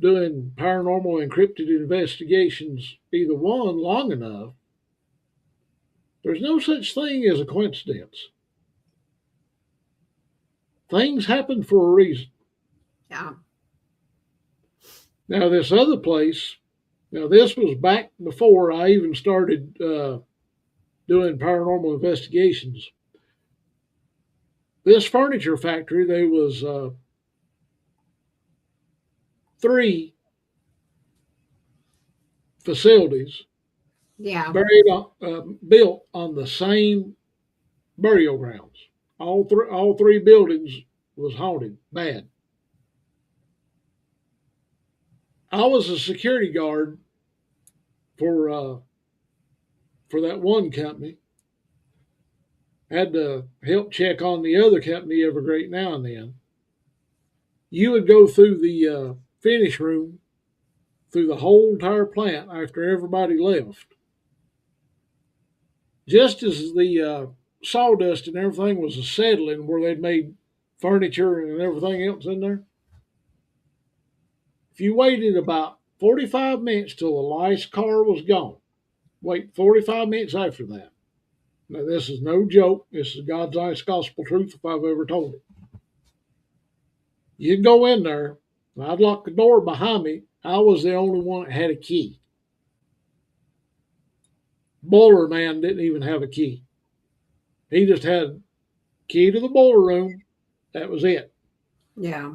doing paranormal encrypted investigations, either one long enough, there's no such thing as a coincidence. Things happen for a reason. Yeah. Now, this other place, now this was back before I even started doing paranormal investigations. This furniture factory, there was three facilities Yeah. built on the same burial grounds. All three buildings was haunted bad. I was a security guard for uh, for that one company. Had to help check on the other company every great now and then. You would go through the finish room through the whole entire plant after everybody left. Just as the sawdust and everything was settling where they'd made furniture and everything else in there, if you waited about 45 minutes till the last car was gone, wait 45 minutes after that. Now, this is no joke. This is God's honest gospel truth if I've ever told it. You'd go in there, I'd lock the door behind me. I was the only one that had a key. Boiler man didn't even have a key. He just had key to the boiler room. That was it. Yeah.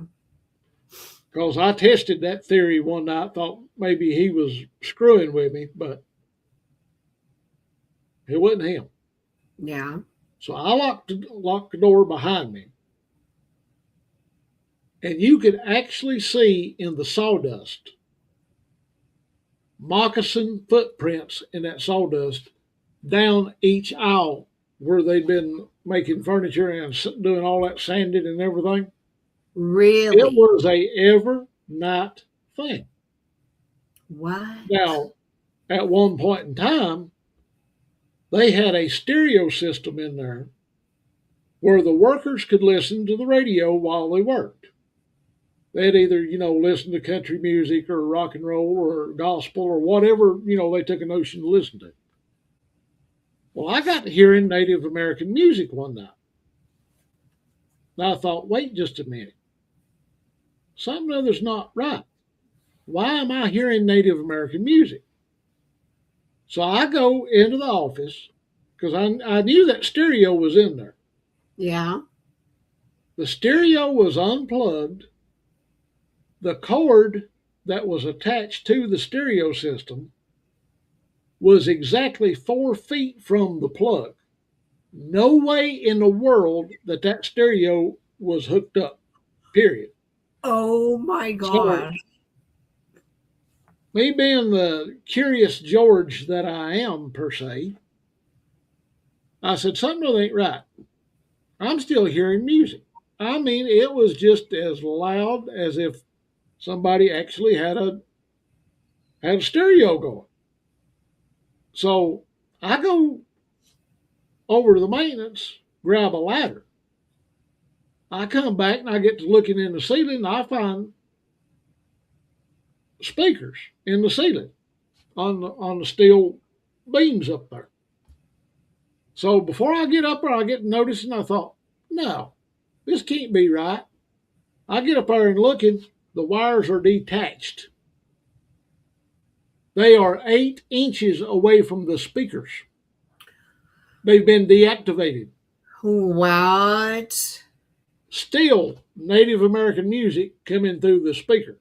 Because I tested that theory one night, thought maybe he was screwing with me, but it wasn't him. Yeah. So I locked the door behind me. And you could actually see in the sawdust moccasin footprints in that sawdust down each aisle where they'd been making furniture and doing all that sanding and everything. It Really? was a ever night thing. What? Now, at one point in time, they had a stereo system in there where the workers could listen to the radio while they worked. They'd either, listen to country music or rock and roll or gospel or whatever, they took a notion to listen to. Well, I got to hearing Native American music one night. And I thought, wait just a minute. Something other's not right. Why am I hearing Native American music? So I go into the office because I knew that stereo was in there. Yeah. The stereo was unplugged. The cord that was attached to the stereo system was exactly 4 feet from the plug. No way in the world that stereo was hooked up, period. Oh my God. So, me being the curious George that I am, per se, I said, something ain't right. I'm still hearing music. I mean, it was just as loud as if somebody actually had a stereo going. So I go over to the maintenance, grab a ladder. I come back and I get to looking in the ceiling and I find speakers in the ceiling on the steel beams up there. So before I get up there, I get noticing. I thought, no, this can't be right. I get up there and looking, the wires are detached. They are 8 inches away from the speakers. They've been deactivated. What? Still Native American music coming through the speaker.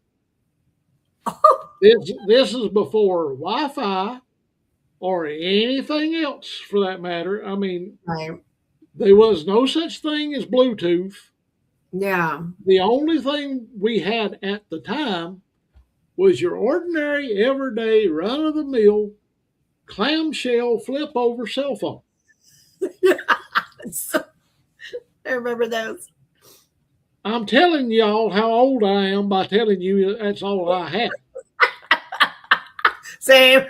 This is before Wi-Fi or anything else for that matter. I mean, Right. there was no such thing as Bluetooth. Yeah. The only thing we had at the time was your ordinary, everyday, run-of-the-mill, clamshell, flip-over cell phone. I remember those. I'm telling y'all how old I am by telling you that's all I had. Same.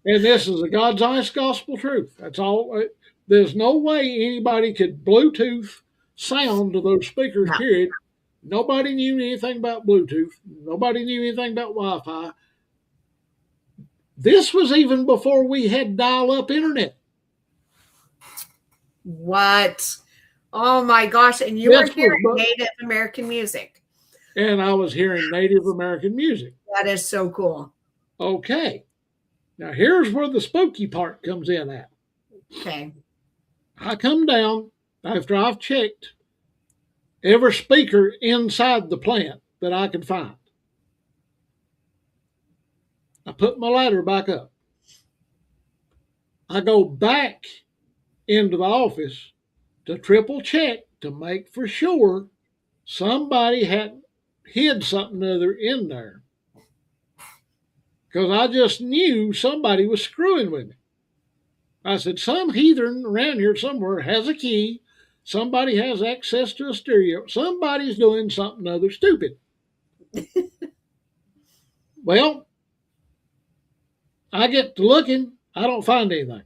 And this is the God's honest gospel truth. That's all. There's no way anybody could Bluetooth sound to those speakers, period. Nobody knew anything about Bluetooth. Nobody knew anything about Wi-Fi. This was even before we had dial-up internet. What? Oh my gosh. And you were hearing Native American music. And I was hearing Native American music. That is so cool. Okay. Now here's where the spooky part comes in at. Okay. I come down after I've checked every speaker inside the plant that I could find. I put my ladder back up. I go back into the office to triple check to make for sure somebody hadn't hid something other in there. Because I just knew somebody was screwing with me. I said, some heathen around here somewhere has a key. Somebody has access to a stereo. Somebody's doing something other stupid. Well, I get to looking. I don't find anything.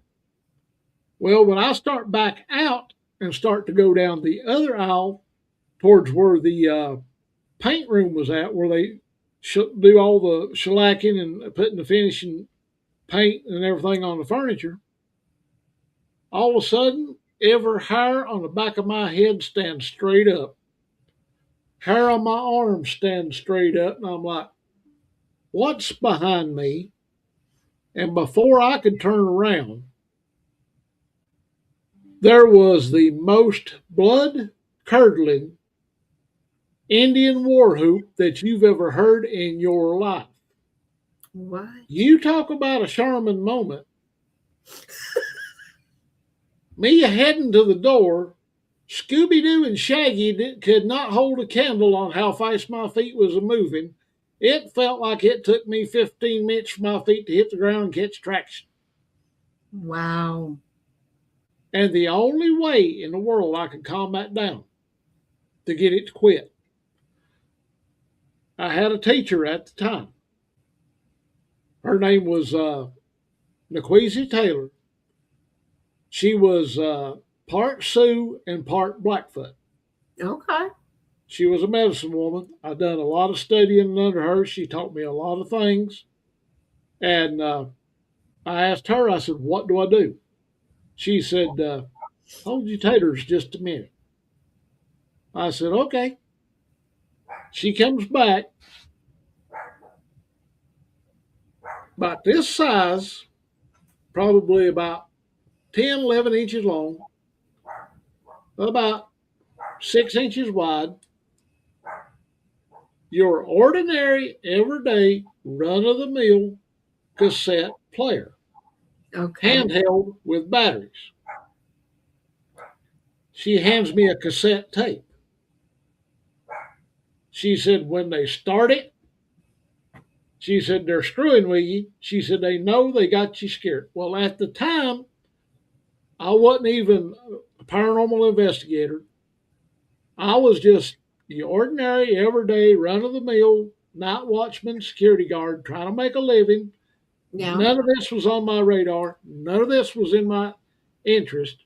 Well, when I start back out and start to go down the other aisle towards where the paint room was at, where they do all the shellacking and putting the finishing paint and everything on the furniture, all of a sudden, every hair on the back of my head stands straight up. Hair on my arms stands straight up, and I'm like, what's behind me? And before I could turn around, there was the most blood curdling Indian war whoop that you've ever heard in your life. What? You talk about a Sherman moment. Me heading to the door, Scooby Doo and Shaggy could not hold a candle on how fast my feet was a moving. It felt like it took me 15 minutes for my feet to hit the ground and catch traction. Wow. And the only way in the world I could calm that down to get it to quit, I had a teacher at the time. Her name was Naqueezy Taylor. She was part Sioux and part Blackfoot. Okay. She was a medicine woman. I done a lot of studying under her. She taught me a lot of things. And I asked her, I said, what do I do? She said, hold your taters just a minute. I said, okay. She comes back about this size, probably about 10, 11 inches long, about 6 inches wide. Your ordinary, everyday, run of the mill cassette player, Okay. handheld with batteries. She hands me a cassette tape. She said, when they start it, she said, they're screwing with you. She said, they know they got you scared. Well, at the time, I wasn't even a paranormal investigator. I was just the ordinary, everyday, run of the mill, night watchman, security guard, trying to make a living. Yeah. None of this was on my radar. None of this was in my interest.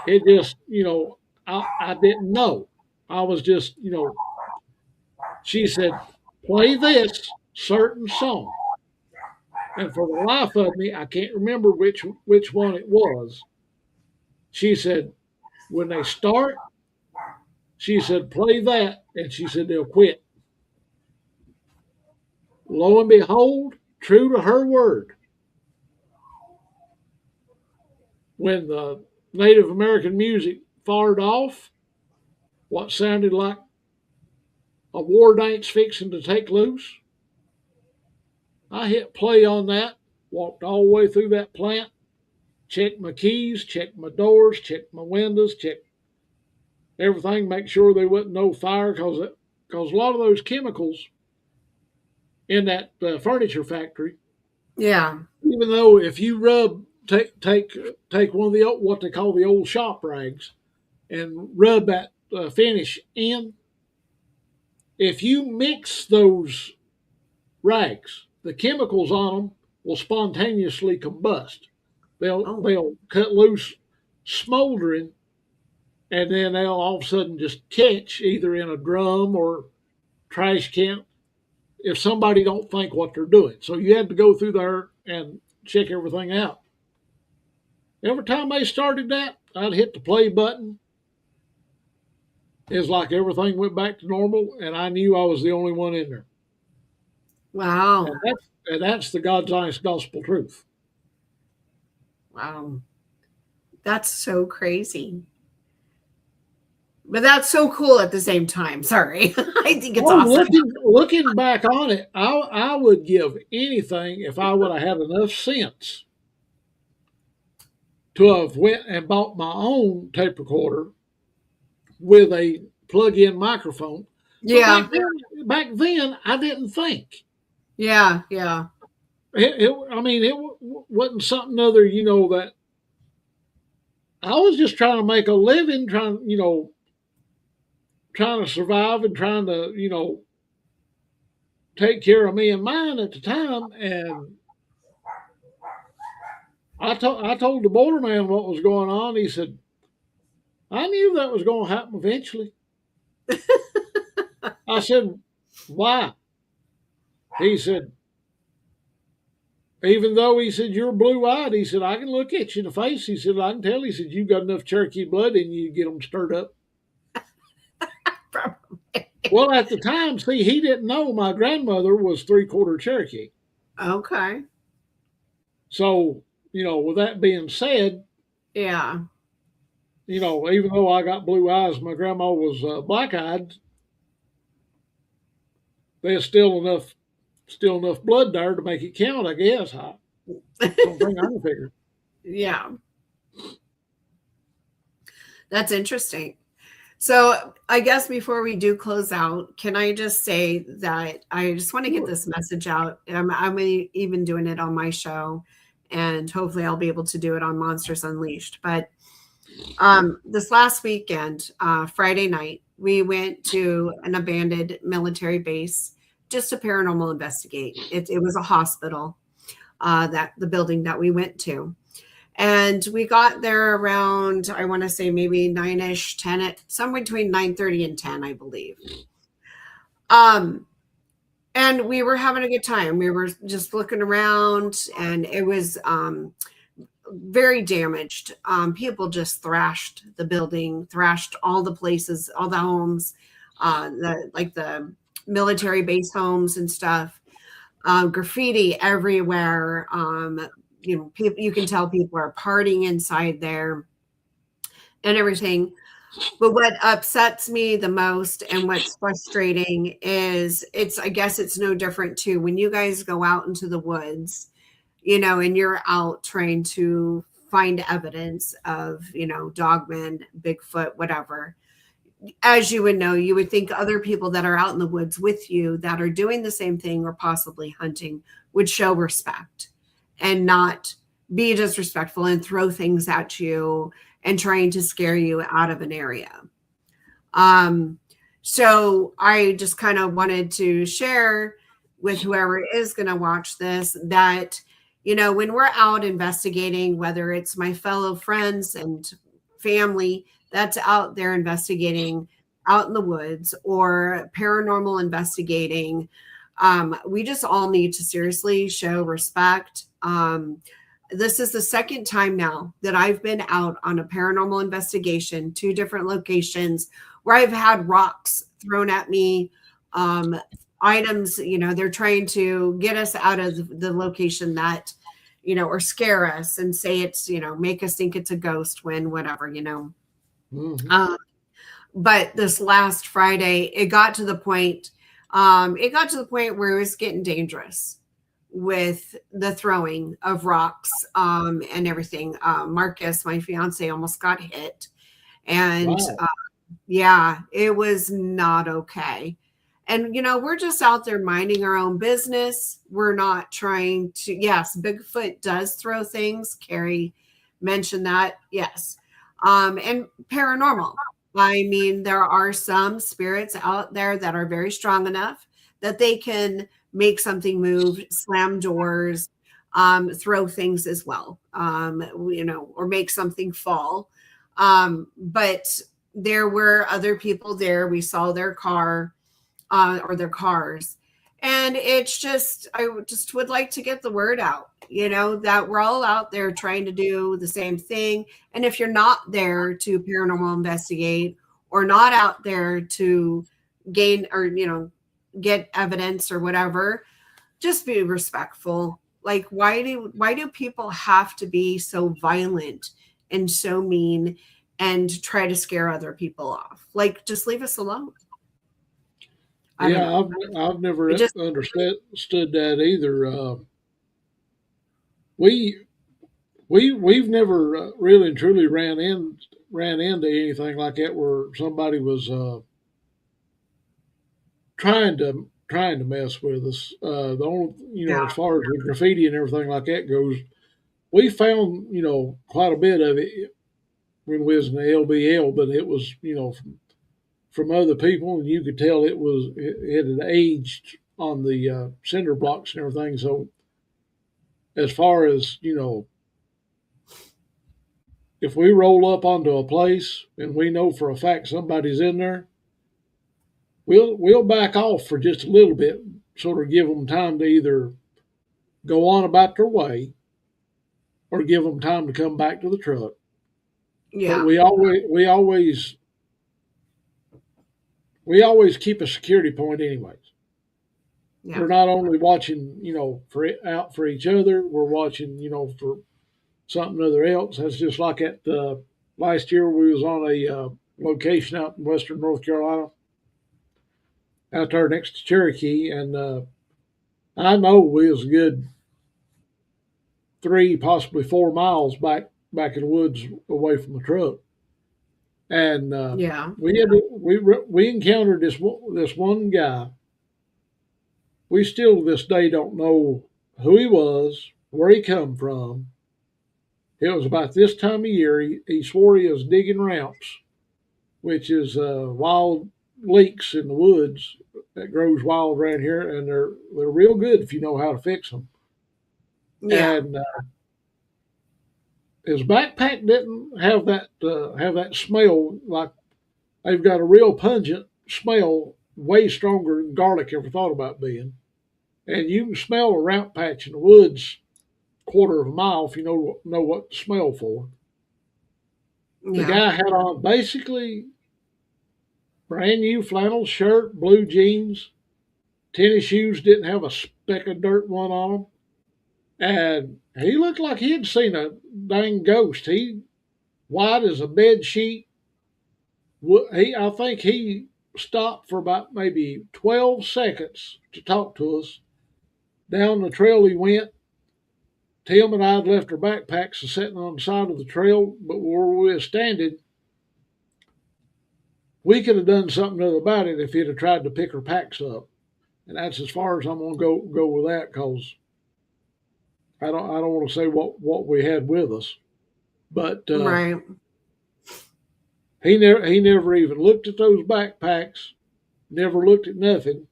It just, I didn't know. I was just, she said, play this certain song. And for the life of me, I can't remember which one it was. She said, when they start, she said, play that. And she said, they'll quit. Lo and behold, true to her word, when the Native American music fired off, what sounded like a war dance fixing to take loose, I hit play on that, walked all the way through that plant, checked my keys, checked my doors, checked my windows, checked everything, make sure there wasn't no fire, because a lot of those chemicals in that furniture factory, Yeah. even though if you take one of the what they call the old shop rags and rub that finish in, if you mix those rags, the chemicals on them will spontaneously combust. They'll cut loose, smoldering, and then they'll all of a sudden just catch either in a drum or trash can if somebody don't think what they're doing. So you had to go through there and check everything out. Every time they started that, I'd hit the play button. It's like everything went back to normal, and I knew I was the only one in there. Wow. And that's the God's honest gospel truth. Wow. That's so crazy. But that's so cool at the same time. Sorry. I think it's awesome. Looking back on it, I would give anything if I would have had enough sense to have went and bought my own tape recorder with a plug-in microphone. Yeah. Back then, I didn't think. Yeah. Yeah. It wasn't something other, that I was just trying to make a living, trying to survive and trying to, take care of me and mine at the time. And I told the borderman what was going on. He said, I knew that was going to happen eventually. I said, why? He said, even though he said, you're blue-eyed, he said, I can look at you in the face. He said, I can tell. He said, you've got enough Cherokee blood in you to get them stirred up. Well, at the time, he didn't know my grandmother was 3/4 Cherokee. Okay. So, with that being said, Yeah. even though I got blue eyes, my grandma was black eyed. There's still enough blood there to make it count. I guess. Something I figured. Yeah. That's interesting. So I guess before we do close out, can I just say that I just want to get Sure. this message out. I'm even doing it on my show, and hopefully I'll be able to do it on Monsters Unleashed. But this last weekend, Friday night, we went to an abandoned military base just to paranormal investigate. It was a hospital, that the building that we went to. And we got there around, I want to say maybe 9-ish, 10, somewhere between 9:30 and 10, I believe. And we were having a good time. We were just looking around, and it was very damaged. People just thrashed the building, thrashed all the places, all the homes, the military base homes and stuff. Graffiti everywhere. People, you can tell people are partying inside there and everything. But what upsets me the most and what's frustrating is I guess it's no different too when you guys go out into the woods, and you're out trying to find evidence of, dogmen, Bigfoot, whatever. As you would know, you would think other people that are out in the woods with you that are doing the same thing or possibly hunting would show respect and not be disrespectful and throw things at you and trying to scare you out of an area. So I just kind of wanted to share with whoever is going to watch this that, when we're out investigating, whether it's my fellow friends and family that's out there investigating out in the woods or paranormal investigating, we just all need to seriously show respect. This is the second time now that I've been out on a paranormal investigation, 2 different locations where I've had rocks thrown at me, items, they're trying to get us out of the location that, or scare us and say it's, make us think it's a ghost when whatever, Mm-hmm. But this last Friday, it got to the point where it was getting dangerous with the throwing of rocks, and everything. Marcus, my fiance, almost got hit. And Wow. yeah, it was not okay. And, we're just out there minding our own business. We're not trying to, yes, Bigfoot does throw things. Carrie mentioned that. Yes. And paranormal. I mean, there are some spirits out there that are very strong enough that they can make something move, slam doors, throw things as well, or make something fall. But there were other people there. We saw their car, or their cars. And it's just, I just would like to get the word out, that we're all out there trying to do the same thing. And if you're not there to paranormal investigate or not out there to gain or, get evidence or whatever, just be respectful. Like, why do people have to be so violent and so mean and try to scare other people off? Like, just leave us alone. I don't Yeah, know. I've never It just, understood that either. We we've never really and truly ran into anything like that where somebody was trying to mess with us. The only yeah, as far as the graffiti and everything like that goes, we found quite a bit of it when we was in the LBL, but it was from other people, and you could tell it had aged on the cinder blocks and everything. So as far as if we roll up onto a place and we know for a fact somebody's in there, we'll back off for just a little bit, sort of give them time to either go on about their way or give them time to come back to the truck. But yeah, we always keep a security point anyways. Yeah. we're not only watching, out for each other, we're watching, for something other else. That's just like at last year we was on a location out in western North Carolina, out there next to Cherokee, and I know we was a good 3, possibly 4 miles back in the woods away from the truck, and Yeah. we encountered this one guy. We still to this day don't know who he was, where he come from. It was about this time of year. He swore he was digging ramps, which is wild leeks in the woods that grows wild around here, and they're real good if you know how to fix them. Yeah. And his backpack didn't have that smell. Like, they've got a real pungent smell, way stronger than garlic ever thought about being. And you can smell a ramp patch in the woods quarter of a mile if you know what to smell for. The Yeah. guy had on basically brand new flannel shirt, blue jeans, tennis shoes, didn't have a speck of dirt one on them, and he looked like he had seen a dang ghost. He white as a bed sheet. I think he stopped for about maybe 12 seconds to talk to us. Down the trail he went. Tim and I had left our backpacks sitting on the side of the trail, but where we were standing, we could have done something other about it if he'd have tried to pick our packs up. And that's as far as I'm going to go with that, because I don't want to say what we had with us, but Right. he never even looked at those backpacks, never looked at nothing.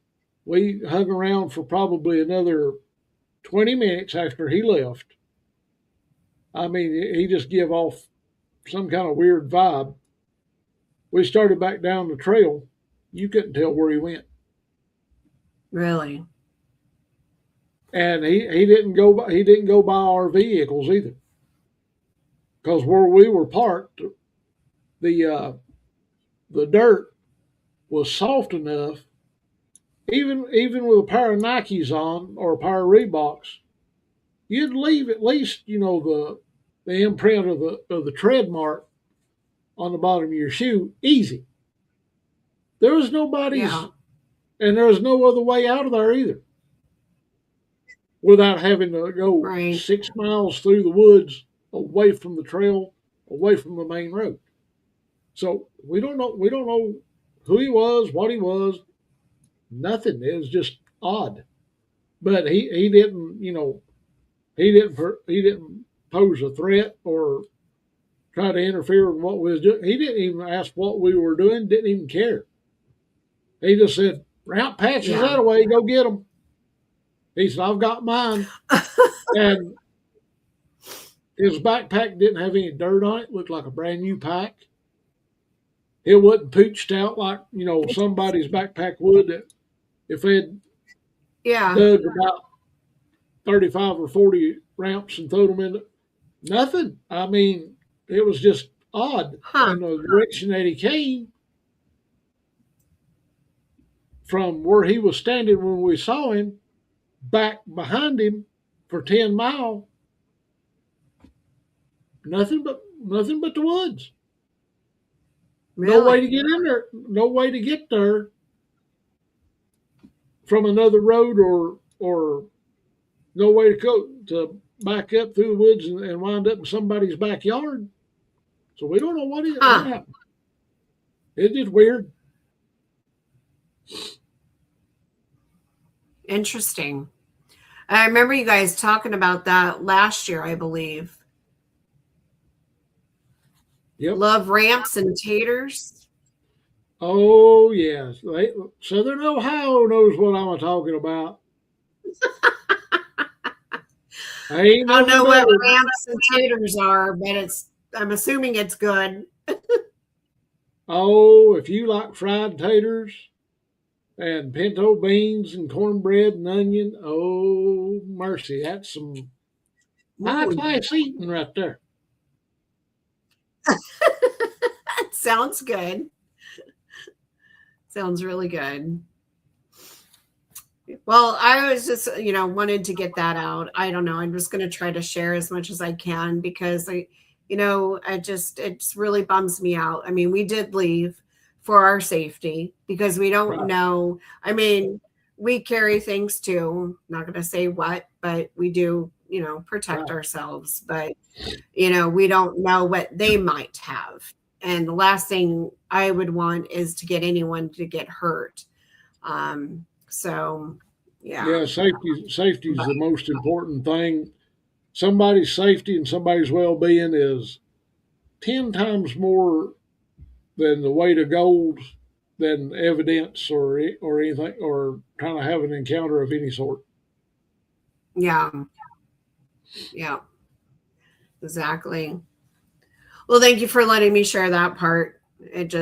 We hung around for probably another 20 minutes after he left. I mean, he just gave off some kind of weird vibe. We started back down the trail. You couldn't tell where he went. Really. And he didn't go by our vehicles either, because where we were parked, the dirt was soft enough, even with a pair of Nikes on or a pair of Reeboks, you'd leave at least the imprint of the tread mark on the bottom of your shoe easy. There was nobody's, Yeah. and there was no other way out of there either, without having to go Right. 6 miles through the woods, away from the trail, away from the main road. So we don't know who he was, what he was, nothing. It was just odd. But he didn't, he didn't pose a threat or try to interfere with what we was doing. He didn't even ask what we were doing. Didn't even care. He just said, "Route patches Yeah. that away. Go get them." He said, "I've got mine." And his backpack didn't have any dirt on it. Looked like a brand new pack. It wasn't pooched out like somebody's backpack would. That if they had Yeah. dug about 35 or 40 ramps and thrown them in, nothing. I mean, it was just odd. Huh. And the direction that he came from, where he was standing when we saw him, back behind him for 10 miles, nothing but the woods. Really? No way to get in there. No way to get there from another road, or no way to go to back up through the woods and wind up in somebody's backyard. So we don't know what happened. It's just weird. Interesting. I remember you guys talking about that last year, I believe. Yep. Love ramps and taters. Oh yes, Southern Ohio knows what I'm talking about. I don't know what ramps and taters are, but I'm assuming it's good. Oh, if you like fried taters and pinto beans and cornbread and onion, oh mercy, that's some high class eating right there. Sounds good. Sounds really good. Well, I was just, wanted to get that out. I don't know. I'm just going to try to share as much as I can because it just really bums me out. I mean, we did leave for our safety because we don't Right. know. I mean, we carry things too. Not going to say what, but we do, protect Right. ourselves. But, we don't know what they might have. And the last thing I would want is to get anyone to get hurt. So, yeah. Yeah, safety is the most important thing. Somebody's safety and somebody's well-being is 10 times more than the weight of gold, than evidence or anything, or trying to have an encounter of any sort. Yeah. Yeah. Exactly. Well, thank you for letting me share that part. It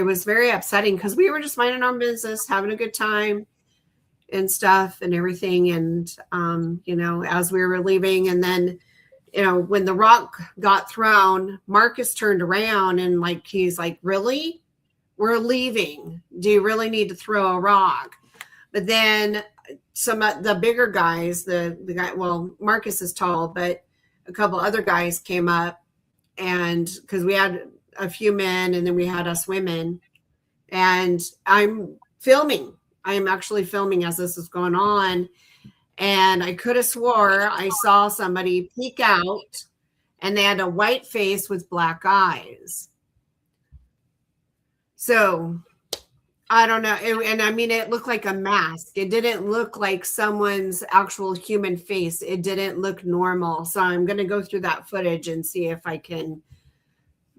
was very upsetting because we were just minding our business, having a good time and stuff and everything. And, as we were leaving, and then, when the rock got thrown, Marcus turned around and he's like, really? We're leaving. Do you really need to throw a rock? But then some of the bigger guys, the guy, well, Marcus is tall, but a couple other guys came up, and because we had a few men and then we had us women, and I am actually filming as this is going on, and I could have swore I saw somebody peek out and they had a white face with black eyes. So I don't know. It looked like a mask. It didn't look like someone's actual human face. It didn't look normal. So I'm going to go through that footage and see if I can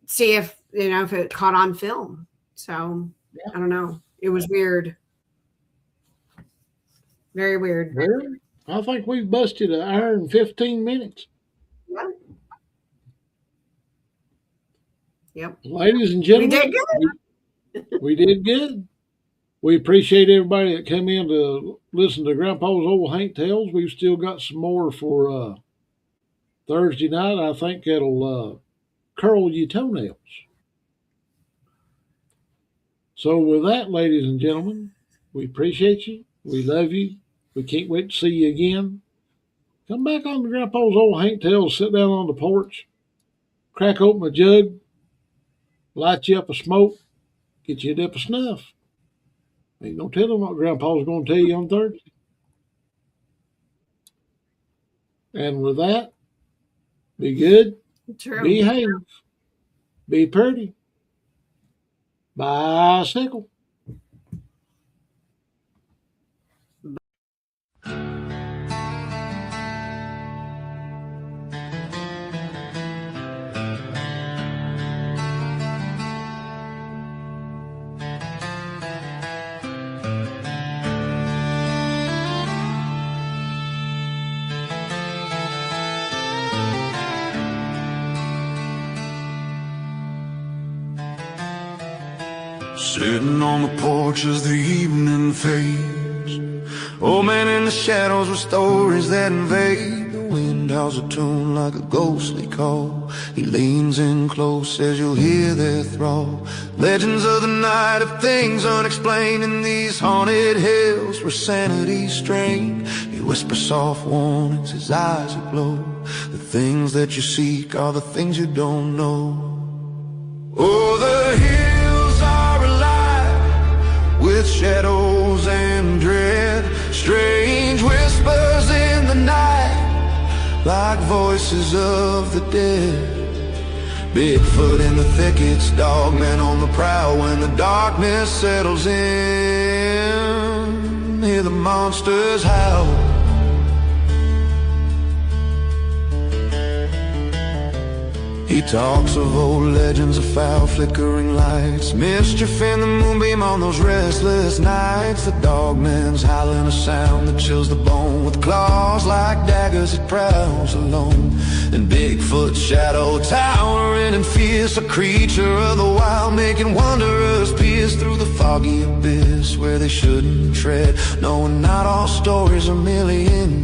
see if it caught on film. So yeah. I don't know. It was weird. Very weird. Well, I think we've busted an hour and 15 minutes. Yeah. Yep. Ladies and gentlemen, we did good. We did good. We appreciate everybody that came in to listen to Grandpa's old Haint Tales. We've still got some more for Thursday night. I think it'll curl your toenails. So with that, ladies and gentlemen, we appreciate you. We love you. We can't wait to see you again. Come back on to Grandpa's old Haint Tales. Sit down on the porch. Crack open a jug. Light you up a smoke. Get you a dip of snuff. Ain't no telling what Grandpa's going to tell you on Thursday. And with that, be good, True. behave, be pretty, bicycle. Sitting on the porch as the evening fades, old man in the shadows with stories that invade. The wind howls a tune like a ghostly call. He leans in close as you'll hear their thrall. Legends of the night, of things unexplained in these haunted hills where sanity's strained. He whispers soft warnings, his eyes aglow. The things that you seek are the things you don't know. Oh, the hills are alive with shadows and dread, strange whispers in the night, like voices of the dead. Bigfoot in the thickets, dogmen on the prowl. When the darkness settles in, hear the monsters howl. He talks of old legends of foul flickering lights, mischief in the moonbeam on those restless nights. The dogman's howling a sound that chills the bone, with claws like daggers it prowls alone. And Bigfoot's shadow towering and fierce, a creature of the wild, making wanderers pierce through the foggy abyss where they shouldn't tread, knowing not all stories are merely in